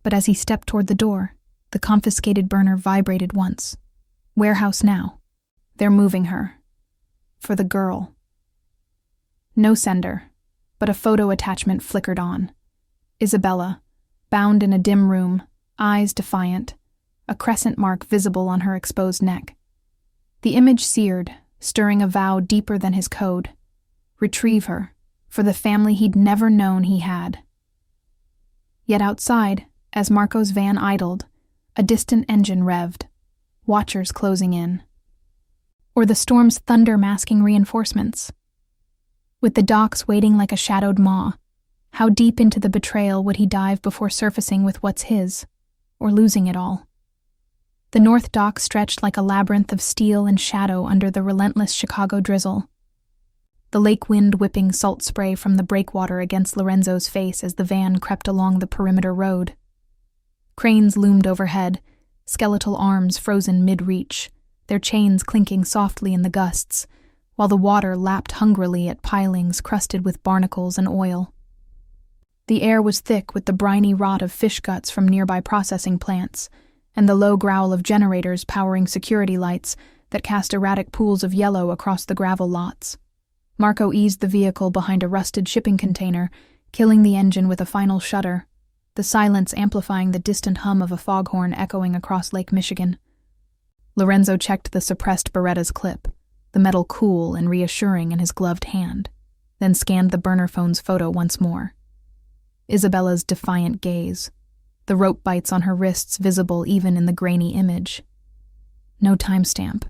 But as he stepped toward the door, the confiscated burner vibrated once. Warehouse now. They're moving her. For the girl. No sender, but a photo attachment flickered on. Isabella, bound in a dim room, eyes defiant, a crescent mark visible on her exposed neck. The image seared, stirring a vow deeper than his code. Retrieve her, for the family he'd never known he had. Yet outside, as Marco's van idled, a distant engine revved, watchers closing in. Or the storm's thunder masking reinforcements. With the docks waiting like a shadowed maw, how deep into the betrayal would he dive before surfacing with what's his, or losing it all? The North Dock stretched like a labyrinth of steel and shadow under the relentless Chicago drizzle. The lake wind whipping salt spray from the breakwater against Lorenzo's face as the van crept along the perimeter road. Cranes loomed overhead, skeletal arms frozen mid-reach, their chains clinking softly in the gusts, while the water lapped hungrily at pilings crusted with barnacles and oil. The air was thick with the briny rot of fish guts from nearby processing plants, and the low growl of generators powering security lights that cast erratic pools of yellow across the gravel lots. Marco eased the vehicle behind a rusted shipping container, killing the engine with a final shudder, the silence amplifying the distant hum of a foghorn echoing across Lake Michigan. Lorenzo checked the suppressed Beretta's clip, the metal cool and reassuring in his gloved hand, then scanned the burner phone's photo once more. Isabella's defiant gaze, the rope bites on her wrists visible even in the grainy image. No timestamp,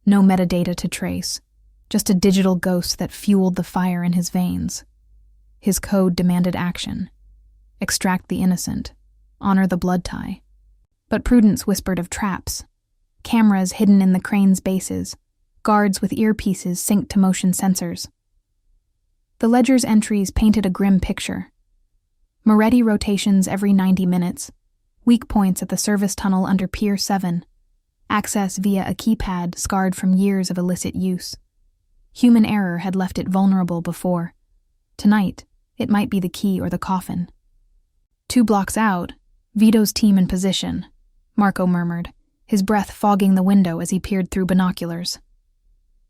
no metadata to trace, just a digital ghost that fueled the fire in his veins. His code demanded action. Extract the innocent, honor the blood tie. But prudence whispered of traps, cameras hidden in the crane's bases, guards with earpieces synced to motion sensors. The ledger's entries painted a grim picture. Moretti rotations every 90 minutes, weak points at the service tunnel under Pier 7, access via a keypad scarred from years of illicit use. Human error had left it vulnerable before. Tonight, it might be the key or the coffin. 2 blocks out, Vito's team in position, Marco murmured, his breath fogging the window as he peered through binoculars.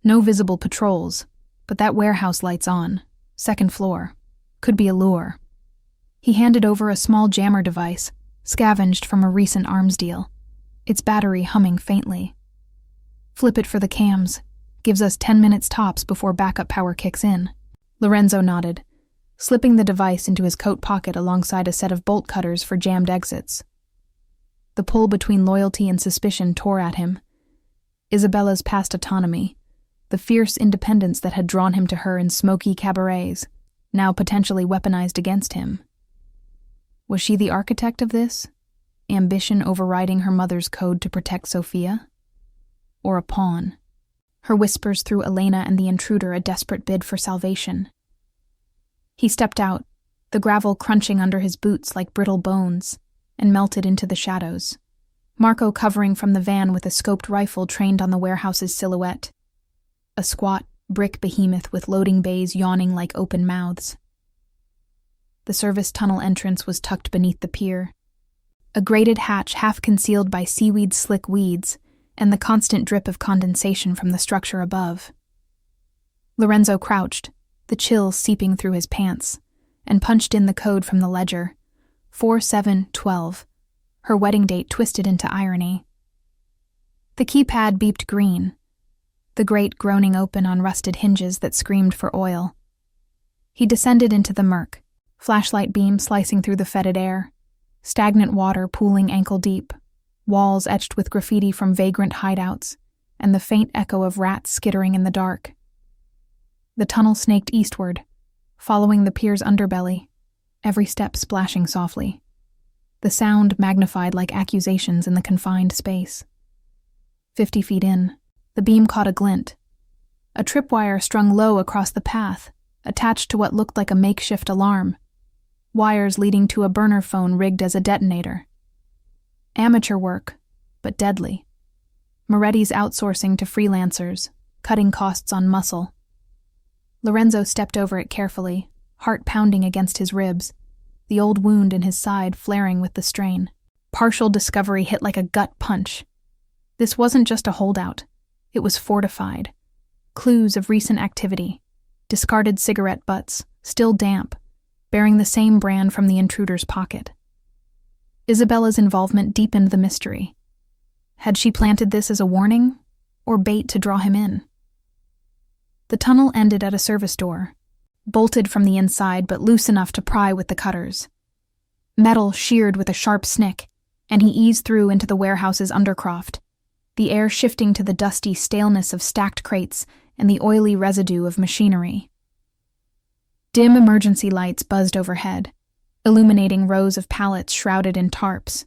No visible patrols, but that warehouse light's on, 2nd floor. Could be a lure. He handed over a small jammer device, scavenged from a recent arms deal, its battery humming faintly. Flip it for the cams. Gives us 10 minutes tops before backup power kicks in. Lorenzo nodded, slipping the device into his coat pocket alongside a set of bolt cutters for jammed exits. The pull between loyalty and suspicion tore at him. Isabella's past autonomy, the fierce independence that had drawn him to her in smoky cabarets, now potentially weaponized against him. Was she the architect of this? Ambition overriding her mother's code to protect Sophia? Or a pawn? Her whispers threw Elena and the intruder a desperate bid for salvation. He stepped out, the gravel crunching under his boots like brittle bones, and melted into the shadows. Marco covering from the van with a scoped rifle trained on the warehouse's silhouette. A squat, brick behemoth with loading bays yawning like open mouths. The service tunnel entrance was tucked beneath the pier. A grated hatch half concealed by seaweed slick weeds and the constant drip of condensation from the structure above. Lorenzo crouched, the chill seeping through his pants, and punched in the code from the ledger, 4712, her wedding date twisted into irony. The keypad beeped green, the grate groaning open on rusted hinges that screamed for oil. He descended into the murk, flashlight beam slicing through the fetid air, stagnant water pooling ankle-deep, walls etched with graffiti from vagrant hideouts, and the faint echo of rats skittering in the dark. The tunnel snaked eastward, following the pier's underbelly, every step splashing softly. The sound magnified like accusations in the confined space. 50 feet in, the beam caught a glint. A tripwire strung low across the path, attached to what looked like a makeshift alarm. Wires leading to a burner phone rigged as a detonator. Amateur work, but deadly. Moretti's outsourcing to freelancers, cutting costs on muscle. Lorenzo stepped over it carefully, heart pounding against his ribs, the old wound in his side flaring with the strain. Partial discovery hit like a gut punch. This wasn't just a holdout. It was fortified. Clues of recent activity. Discarded cigarette butts, still damp, bearing the same brand from the intruder's pocket. Isabella's involvement deepened the mystery. Had she planted this as a warning, or bait to draw him in? The tunnel ended at a service door, bolted from the inside but loose enough to pry with the cutters. Metal sheared with a sharp snick, and he eased through into the warehouse's undercroft, the air shifting to the dusty staleness of stacked crates and the oily residue of machinery. Dim emergency lights buzzed overhead, illuminating rows of pallets shrouded in tarps,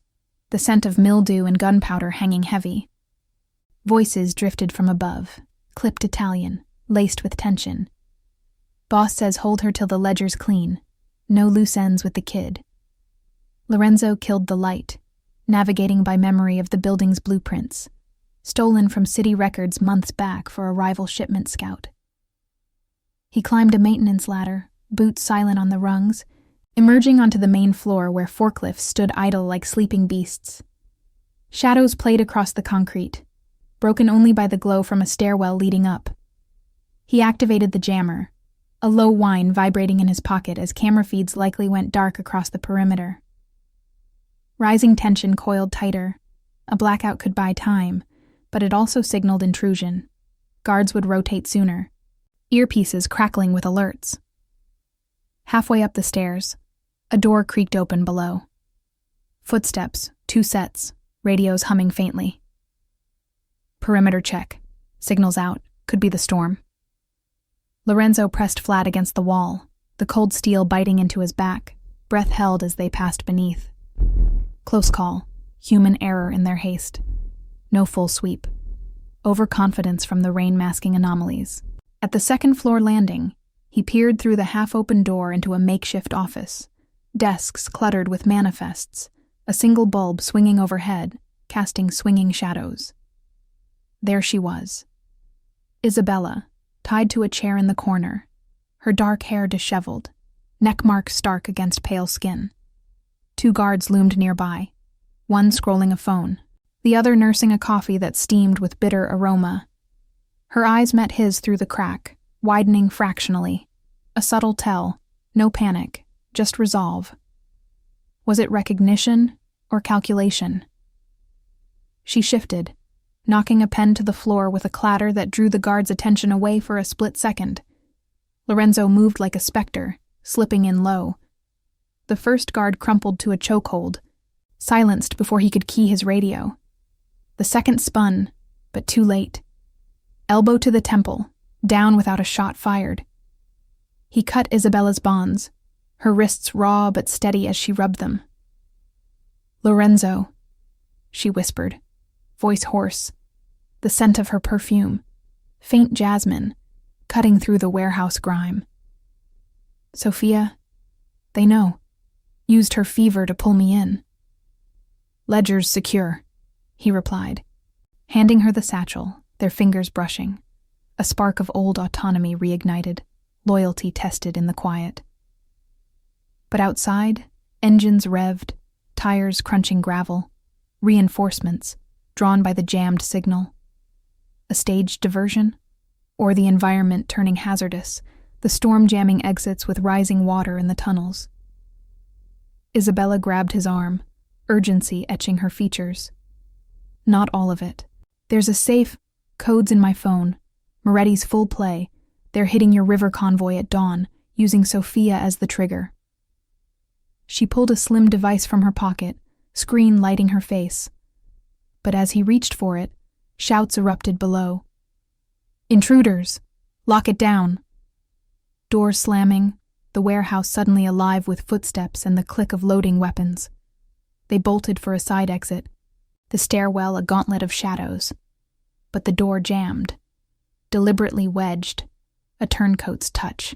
the scent of mildew and gunpowder hanging heavy. Voices drifted from above, clipped Italian, laced with tension. Boss says hold her till the ledger's clean. No loose ends with the kid. Lorenzo killed the light, navigating by memory of the building's blueprints, stolen from city records months back for a rival shipment scout. He climbed a maintenance ladder, boots silent on the rungs, emerging onto the main floor where forklifts stood idle like sleeping beasts. Shadows played across the concrete, broken only by the glow from a stairwell leading up. He activated the jammer, a low whine vibrating in his pocket as camera feeds likely went dark across the perimeter. Rising tension coiled tighter. A blackout could buy time, but it also signaled intrusion. Guards would rotate sooner, earpieces crackling with alerts. Halfway up the stairs, a door creaked open below. Footsteps, 2 sets, radios humming faintly. Perimeter check. Signals out. Could be the storm. Lorenzo pressed flat against the wall, the cold steel biting into his back, breath held as they passed beneath. Close call. Human error in their haste. No full sweep. Overconfidence from the rain-masking anomalies. At the second-floor landing, he peered through the half-open door into a makeshift office. Desks cluttered with manifests, a single bulb swinging overhead, casting swinging shadows. There she was. Isabella, tied to a chair in the corner, her dark hair disheveled, neck mark stark against pale skin. 2 guards loomed nearby, one scrolling a phone, the other nursing a coffee that steamed with bitter aroma. Her eyes met his through the crack, widening fractionally. A subtle tell, no panic, just resolve. Was it recognition or calculation? She shifted, knocking a pen to the floor with a clatter that drew the guard's attention away for a split second. Lorenzo moved like a specter, slipping in low. The first guard crumpled to a chokehold, silenced before he could key his radio. The second spun, but too late. Elbow to the temple, down without a shot fired. He cut Isabella's bonds, her wrists raw but steady as she rubbed them. "Lorenzo," she whispered, voice hoarse, the scent of her perfume, faint jasmine, cutting through the warehouse grime. "Sophia, They know. Used her fever to pull me in. Ledger's secure, he replied, handing her the satchel, their fingers brushing. A spark of old autonomy reignited, loyalty tested in the quiet. But outside, engines revved, tires crunching gravel, reinforcements, drawn by the jammed signal. A staged diversion? Or the environment turning hazardous, the storm jamming exits with rising water in the tunnels? Isabella grabbed his arm, urgency etching her features. Not all of it. There's a safe, codes in my phone, Moretti's full play. They're hitting your river convoy at dawn, using Sophia as the trigger. She pulled a slim device from her pocket, screen lighting her face. But as he reached for it, shouts erupted below. Intruders! Lock it down! Doors slamming, the warehouse suddenly alive with footsteps and the click of loading weapons. They bolted for a side exit, the stairwell a gauntlet of shadows. But the door jammed, deliberately wedged, a turncoat's touch.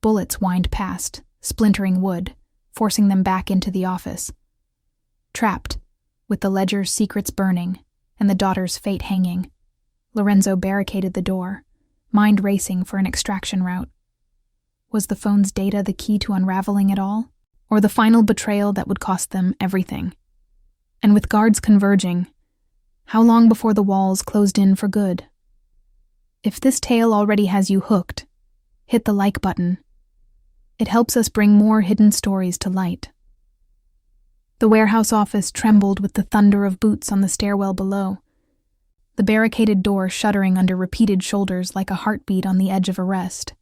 Bullets whined past, splintering wood, forcing them back into the office. Trapped, with the ledger's secrets burning and the daughter's fate hanging, Lorenzo barricaded the door, mind racing for an extraction route. Was the phone's data the key to unraveling it all, or the final betrayal that would cost them everything? And with guards converging, how long before the walls closed in for good? If this tale already has you hooked, hit the like button. It helps us bring more hidden stories to light. The warehouse office trembled with the thunder of boots on the stairwell below, the barricaded door shuddering under repeated shoulders like a heartbeat on the edge of arrest.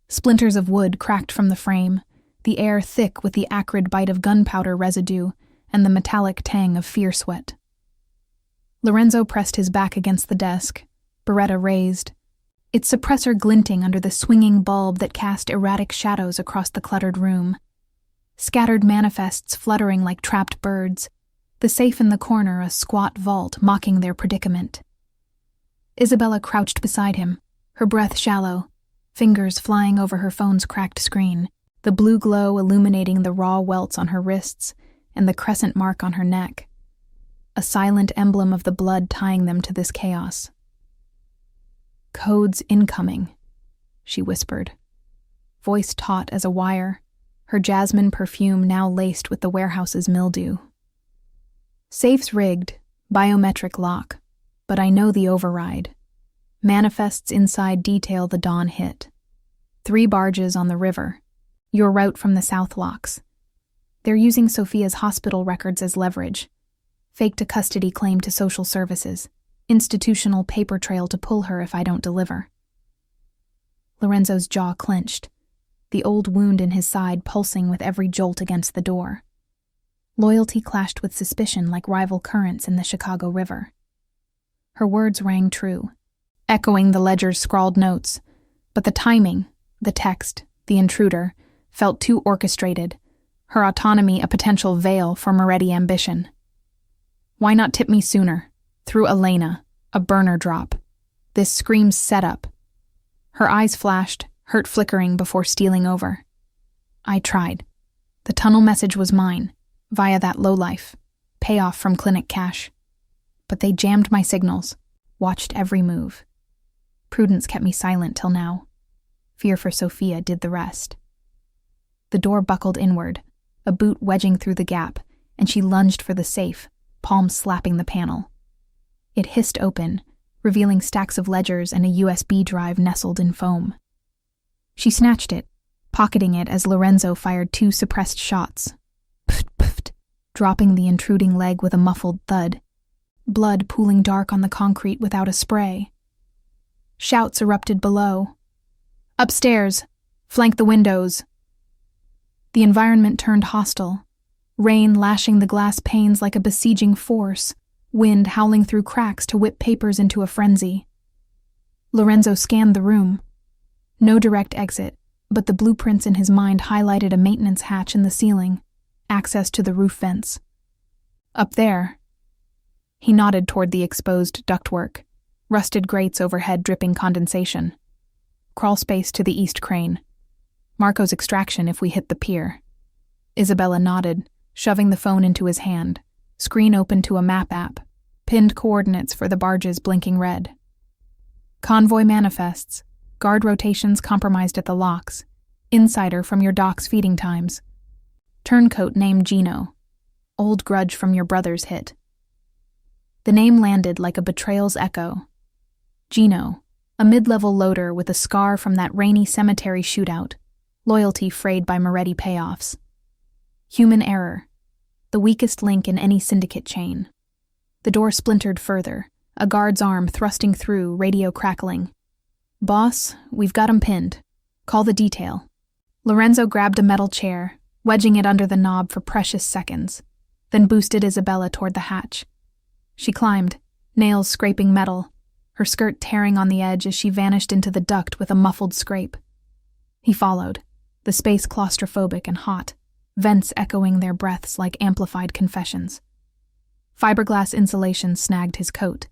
Splinters of wood cracked from the frame, the air thick with the acrid bite of gunpowder residue and the metallic tang of fear sweat. Lorenzo pressed his back against the desk, Beretta raised, its suppressor glinting under the swinging bulb that cast erratic shadows across the cluttered room. Scattered manifests fluttering like trapped birds, the safe in the corner a squat vault mocking their predicament. Isabella crouched beside him, her breath shallow, fingers flying over her phone's cracked screen, the blue glow illuminating the raw welts on her wrists and the crescent mark on her neck, a silent emblem of the blood tying them to this chaos. Codes incoming, she whispered, voice taut as a wire, her jasmine perfume now laced with the warehouse's mildew. Safe's rigged, biometric lock, but I know the override. Manifests inside detail the dawn hit. 3 barges on the river. Your route from the south locks. They're using Sophia's hospital records as leverage. Faked a custody claim to social services. Institutional paper trail to pull her if I don't deliver. Lorenzo's jaw clenched, the old wound in his side pulsing with every jolt against the door. Loyalty clashed with suspicion like rival currents in the Chicago River. Her words rang true, echoing the ledger's scrawled notes, but the timing, the text, the intruder, felt too orchestrated, her autonomy a potential veil for Moretti ambition. Why not tip me sooner? Through Elena, a burner drop. This screams setup. Her eyes flashed, hurt flickering before stealing over. I tried. The tunnel message was mine, via that lowlife, payoff from clinic cash. But they jammed my signals, watched every move. Prudence kept me silent till now. Fear for Sophia did the rest. The door buckled inward, a boot wedging through the gap, and she lunged for the safe, palms slapping the panel. It hissed open, revealing stacks of ledgers and a USB drive nestled in foam. She snatched it, pocketing it as Lorenzo fired 2 suppressed shots. Pft, pft, dropping the intruding leg with a muffled thud, blood pooling dark on the concrete without a spray. Shouts erupted below. Upstairs! Flank the windows! The environment turned hostile, rain lashing the glass panes like a besieging force, wind howling through cracks to whip papers into a frenzy. Lorenzo scanned the room. No direct exit, but the blueprints in his mind highlighted a maintenance hatch in the ceiling, access to the roof vents. Up there. He nodded toward the exposed ductwork, rusted grates overhead dripping condensation. Crawl space to the east crane. Marco's extraction if we hit the pier. Isabella nodded, shoving the phone into his hand. Screen open to a map app. Pinned coordinates for the barges blinking red. Convoy manifests. Guard rotations compromised at the locks. Insider from your dock's feeding times. Turncoat named Gino. Old grudge from your brother's hit. The name landed like a betrayal's echo. Gino, a mid-level loader with a scar from that rainy cemetery shootout. Loyalty frayed by Moretti payoffs. Human error. The weakest link in any syndicate chain. The door splintered further, a guard's arm thrusting through, radio crackling. "Boss, we've got him pinned. Call the detail." Lorenzo grabbed a metal chair, wedging it under the knob for precious seconds, then boosted Isabella toward the hatch. She climbed, nails scraping metal, her skirt tearing on the edge as she vanished into the duct with a muffled scrape. He followed, the space claustrophobic and hot, vents echoing their breaths like amplified confessions. Fiberglass insulation snagged his coat,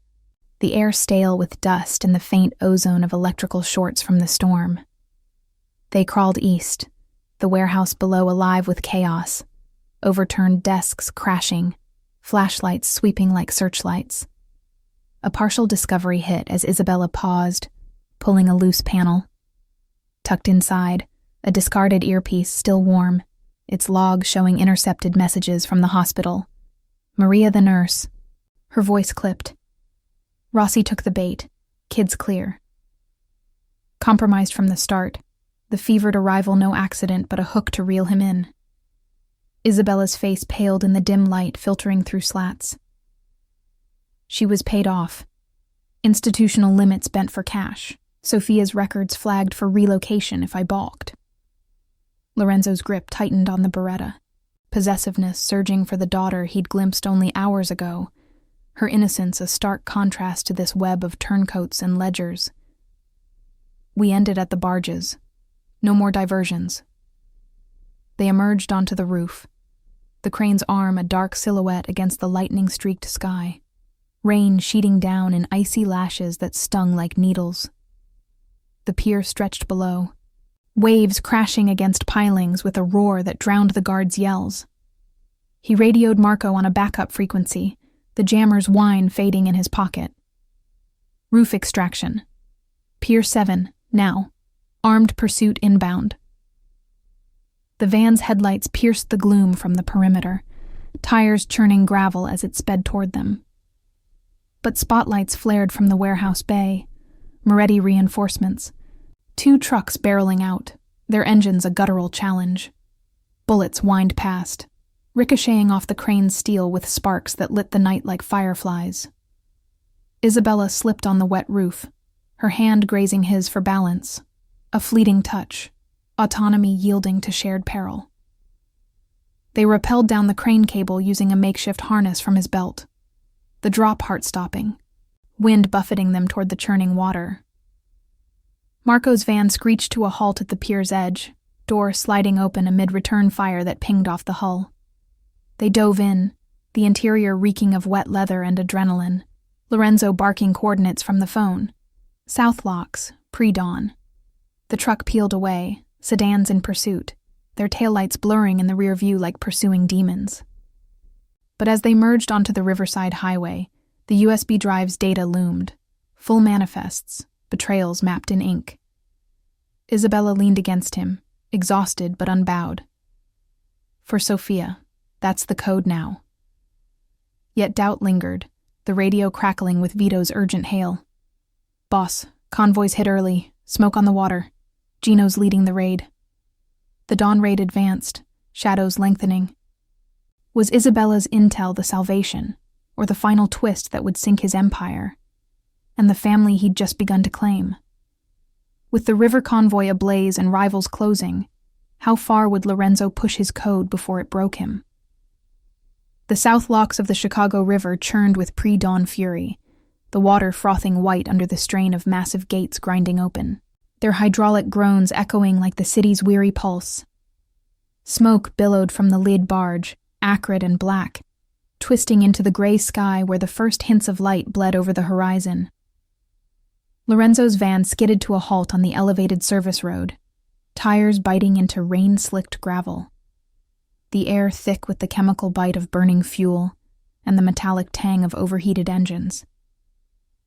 the air stale with dust and the faint ozone of electrical shorts from the storm. They crawled east, the warehouse below alive with chaos, overturned desks crashing, flashlights sweeping like searchlights. A partial discovery hit as Isabella paused, pulling a loose panel. Tucked inside, a discarded earpiece still warm, its log showing intercepted messages from the hospital. Maria the nurse. Her voice clipped. Rossi took the bait. Kids clear. Compromised from the start. The fevered arrival no accident but a hook to reel him in. Isabella's face paled in the dim light filtering through slats. She was paid off. Institutional limits bent for cash. Sophia's records flagged for relocation if I balked. Lorenzo's grip tightened on the Beretta, possessiveness surging for the daughter he'd glimpsed only hours ago, her innocence a stark contrast to this web of turncoats and ledgers. We ended at the barges. No more diversions. They emerged onto the roof, the crane's arm a dark silhouette against the lightning-streaked sky, rain sheeting down in icy lashes that stung like needles. The pier stretched below, waves crashing against pilings with a roar that drowned the guard's yells. He radioed Marco on a backup frequency, the jammer's whine fading in his pocket. Roof extraction. Pier 7, now. Armed pursuit inbound. The van's headlights pierced the gloom from the perimeter, tires churning gravel as it sped toward them. But spotlights flared from the warehouse bay, Moretti reinforcements. 2 trucks barreling out, their engines a guttural challenge. Bullets whined past, ricocheting off the crane's steel with sparks that lit the night like fireflies. Isabella slipped on the wet roof, her hand grazing his for balance. A fleeting touch, autonomy yielding to shared peril. They rappelled down the crane cable using a makeshift harness from his belt, the drop heart-stopping, wind buffeting them toward the churning water. Marco's van screeched to a halt at the pier's edge, door sliding open amid return fire that pinged off the hull. They dove in, the interior reeking of wet leather and adrenaline, Lorenzo barking coordinates from the phone. South locks, pre-dawn. The truck peeled away, sedans in pursuit, their taillights blurring in the rear view like pursuing demons. But as they merged onto the Riverside Highway, the USB drive's data loomed, full manifests, betrayals mapped in ink. Isabella leaned against him, exhausted but unbowed. For Sophia, that's the code now. Yet doubt lingered, the radio crackling with Vito's urgent hail. "Boss, convoys hit early, smoke on the water. Gino's leading the raid." The dawn raid advanced, shadows lengthening. Was Isabella's intel the salvation, or the final twist that would sink his empire, and the family he'd just begun to claim? With the river convoy ablaze and rivals closing, how far would Lorenzo push his code before it broke him? The south locks of the Chicago River churned with pre-dawn fury, the water frothing white under the strain of massive gates grinding open, their hydraulic groans echoing like the city's weary pulse. Smoke billowed from the lead barge, acrid and black, twisting into the gray sky where the first hints of light bled over the horizon. Lorenzo's van skidded to a halt on the elevated service road. tires biting into rain-slicked gravel. The air thick with the chemical bite of burning fuel and the metallic tang of overheated engines.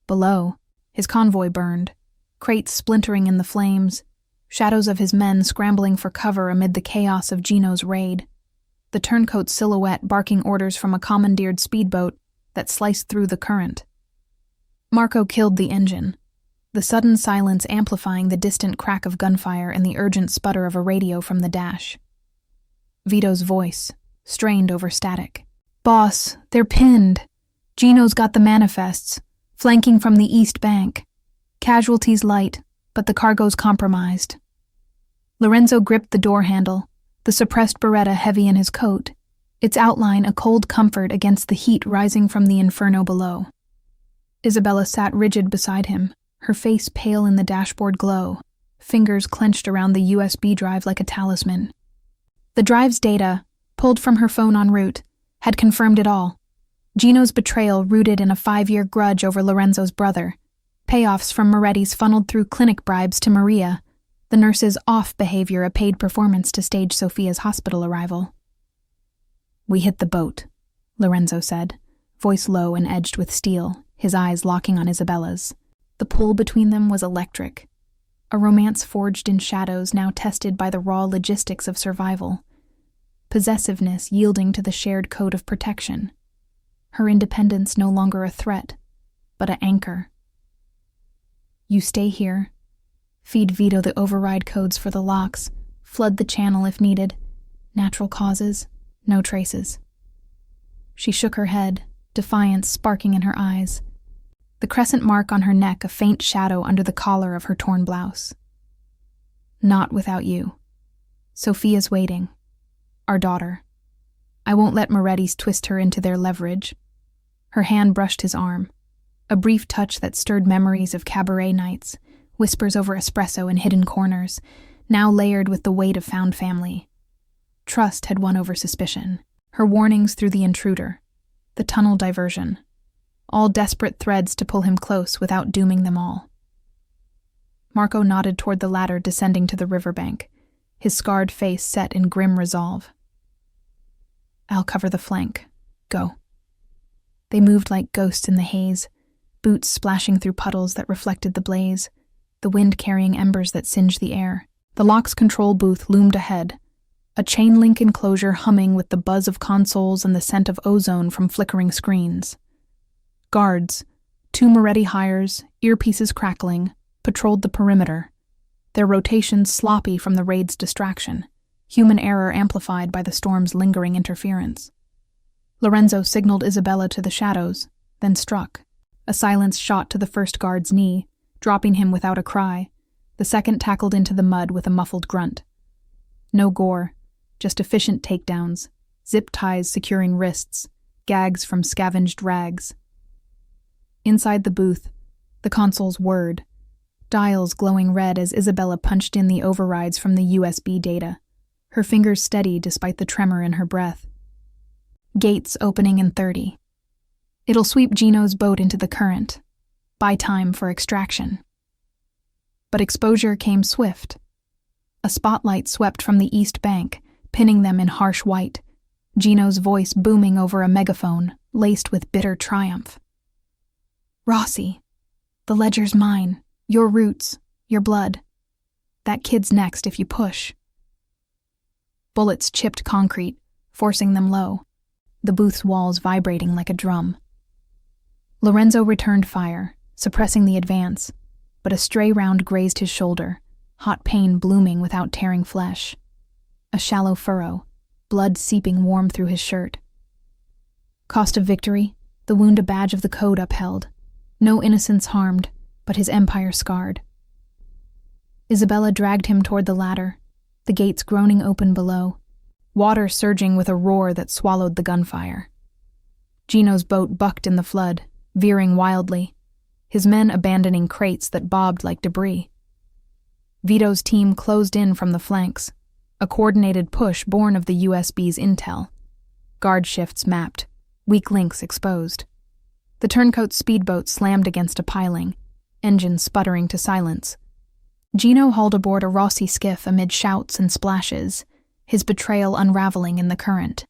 Below, his convoy burned, crates splintering in the flames, shadows of his men scrambling for cover amid the chaos of Gino's raid, the turncoat's silhouette barking orders from a commandeered speedboat that sliced through the current. Marco killed the engine, the sudden silence amplifying the distant crack of gunfire and the urgent sputter of a radio from the dash. Vito's voice, strained over static. "Boss, they're pinned. Gino's got the manifests, flanking from the east bank. Casualties light, but the cargo's compromised." Lorenzo gripped the door handle, the suppressed Beretta heavy in his coat, its outline a cold comfort against the heat rising from the inferno below. Isabella sat rigid beside him, her face pale in the dashboard glow, fingers clenched around the USB drive like a talisman. The drive's data, pulled from her phone en route, had confirmed it all. Gino's betrayal rooted in a 5-year grudge over Lorenzo's brother, payoffs from Moretti's funneled through clinic bribes to Maria, the nurse's off behavior a paid performance to stage Sophia's hospital arrival. "We hit the boat," Lorenzo said, voice low and edged with steel, his eyes locking on Isabella's. The pull between them was electric, a romance forged in shadows now tested by the raw logistics of survival, possessiveness yielding to the shared code of protection, her independence no longer a threat, but an anchor. "You stay here. Feed Vito the override codes for the locks, flood the channel if needed. Natural causes, no traces." She shook her head, defiance sparking in her eyes, the crescent mark on her neck a faint shadow under the collar of her torn blouse. "Not without you. Sophia's waiting. Our daughter. I won't let Moretti's twist her into their leverage." Her hand brushed his arm, a brief touch that stirred memories of cabaret nights, whispers over espresso in hidden corners, now layered with the weight of found family. Trust had won over suspicion, her warnings through the intruder, the tunnel diversion, all desperate threads to pull him close without dooming them all. Marco nodded toward the ladder descending to the riverbank, his scarred face set in grim resolve. "I'll cover the flank. Go." They moved like ghosts in the haze, boots splashing through puddles that reflected the blaze, the wind carrying embers that singed the air. The lock's control booth loomed ahead, a chain-link enclosure humming with the buzz of consoles and the scent of ozone from flickering screens. Guards, 2 Moretti hires, earpieces crackling, patrolled the perimeter, their rotations sloppy from the raid's distraction, human error amplified by the storm's lingering interference. Lorenzo signaled Isabella to the shadows, then struck. A silenced shot to the first guard's knee, dropping him without a cry. The second tackled into the mud with a muffled grunt. No gore, just efficient takedowns, zip ties securing wrists, gags from scavenged rags. Inside the booth, the consoles whirred, dials glowing red as Isabella punched in the overrides from the USB data, her fingers steady despite the tremor in her breath. Gates opening in 30. It'll sweep Gino's boat into the current. Buy time for extraction. But exposure came swift. A spotlight swept from the east bank, pinning them in harsh white, Gino's voice booming over a megaphone, laced with bitter triumph. "Rossi, the ledger's mine, your roots, your blood. That kid's next if you push." Bullets chipped concrete, forcing them low, the booth's walls vibrating like a drum. Lorenzo returned fire, suppressing the advance, but a stray round grazed his shoulder, hot pain blooming without tearing flesh. A shallow furrow, blood seeping warm through his shirt. Cost of victory, the wound a badge of the code upheld. No innocence harmed, but his empire scarred. Isabella dragged him toward the ladder, the gates groaning open below, water surging with a roar that swallowed the gunfire. Gino's boat bucked in the flood, veering wildly, his men abandoning crates that bobbed like debris. Vito's team closed in from the flanks, a coordinated push born of the USB's intel. Guard shifts mapped, weak links exposed. The turncoat speedboat slammed against a piling, engine sputtering to silence. Gino hauled aboard a Rossi skiff amid shouts and splashes, his betrayal unraveling in the current.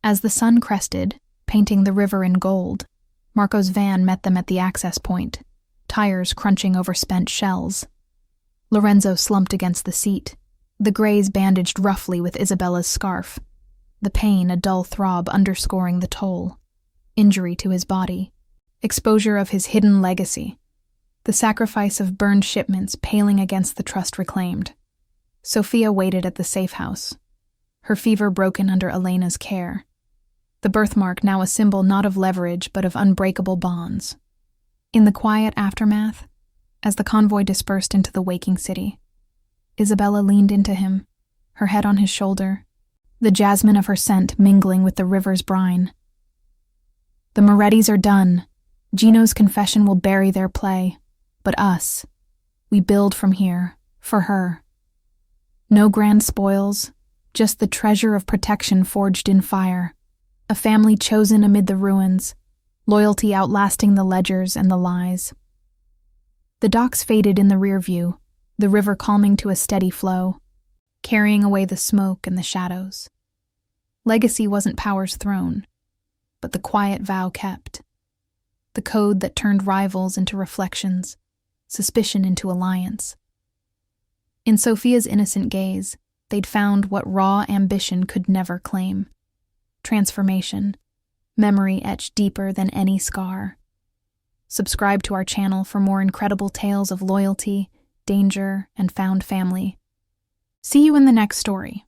As the sun crested, painting the river in gold, Marco's van met them at the access point, tires crunching over spent shells. Lorenzo slumped against the seat, the grays bandaged roughly with Isabella's scarf, the pain a dull throb underscoring the toll. Injury to his body, exposure of his hidden legacy, the sacrifice of burned shipments paling against the trust reclaimed. Sophia waited at the safe house, her fever broken under Elena's care. The birthmark now a symbol not of leverage but of unbreakable bonds. In the quiet aftermath, as the convoy dispersed into the waking city, Isabella leaned into him, her head on his shoulder, the jasmine of her scent mingling with the river's brine. The Morettis are done. Gino's confession will bury their play. But us, we build from here, for her. No grand spoils, just the treasure of protection forged in fire. A family chosen amid the ruins, loyalty outlasting the ledgers and the lies. The docks faded in the rear view, the river calming to a steady flow, carrying away the smoke and the shadows. Legacy wasn't power's throne, but the quiet vow kept. The code that turned rivals into reflections, suspicion into alliance. In Sophia's innocent gaze, they'd found what raw ambition could never claim. Transformation, memory etched deeper than any scar. Subscribe to our channel for more incredible tales of loyalty, danger, and found family. See you in the next story.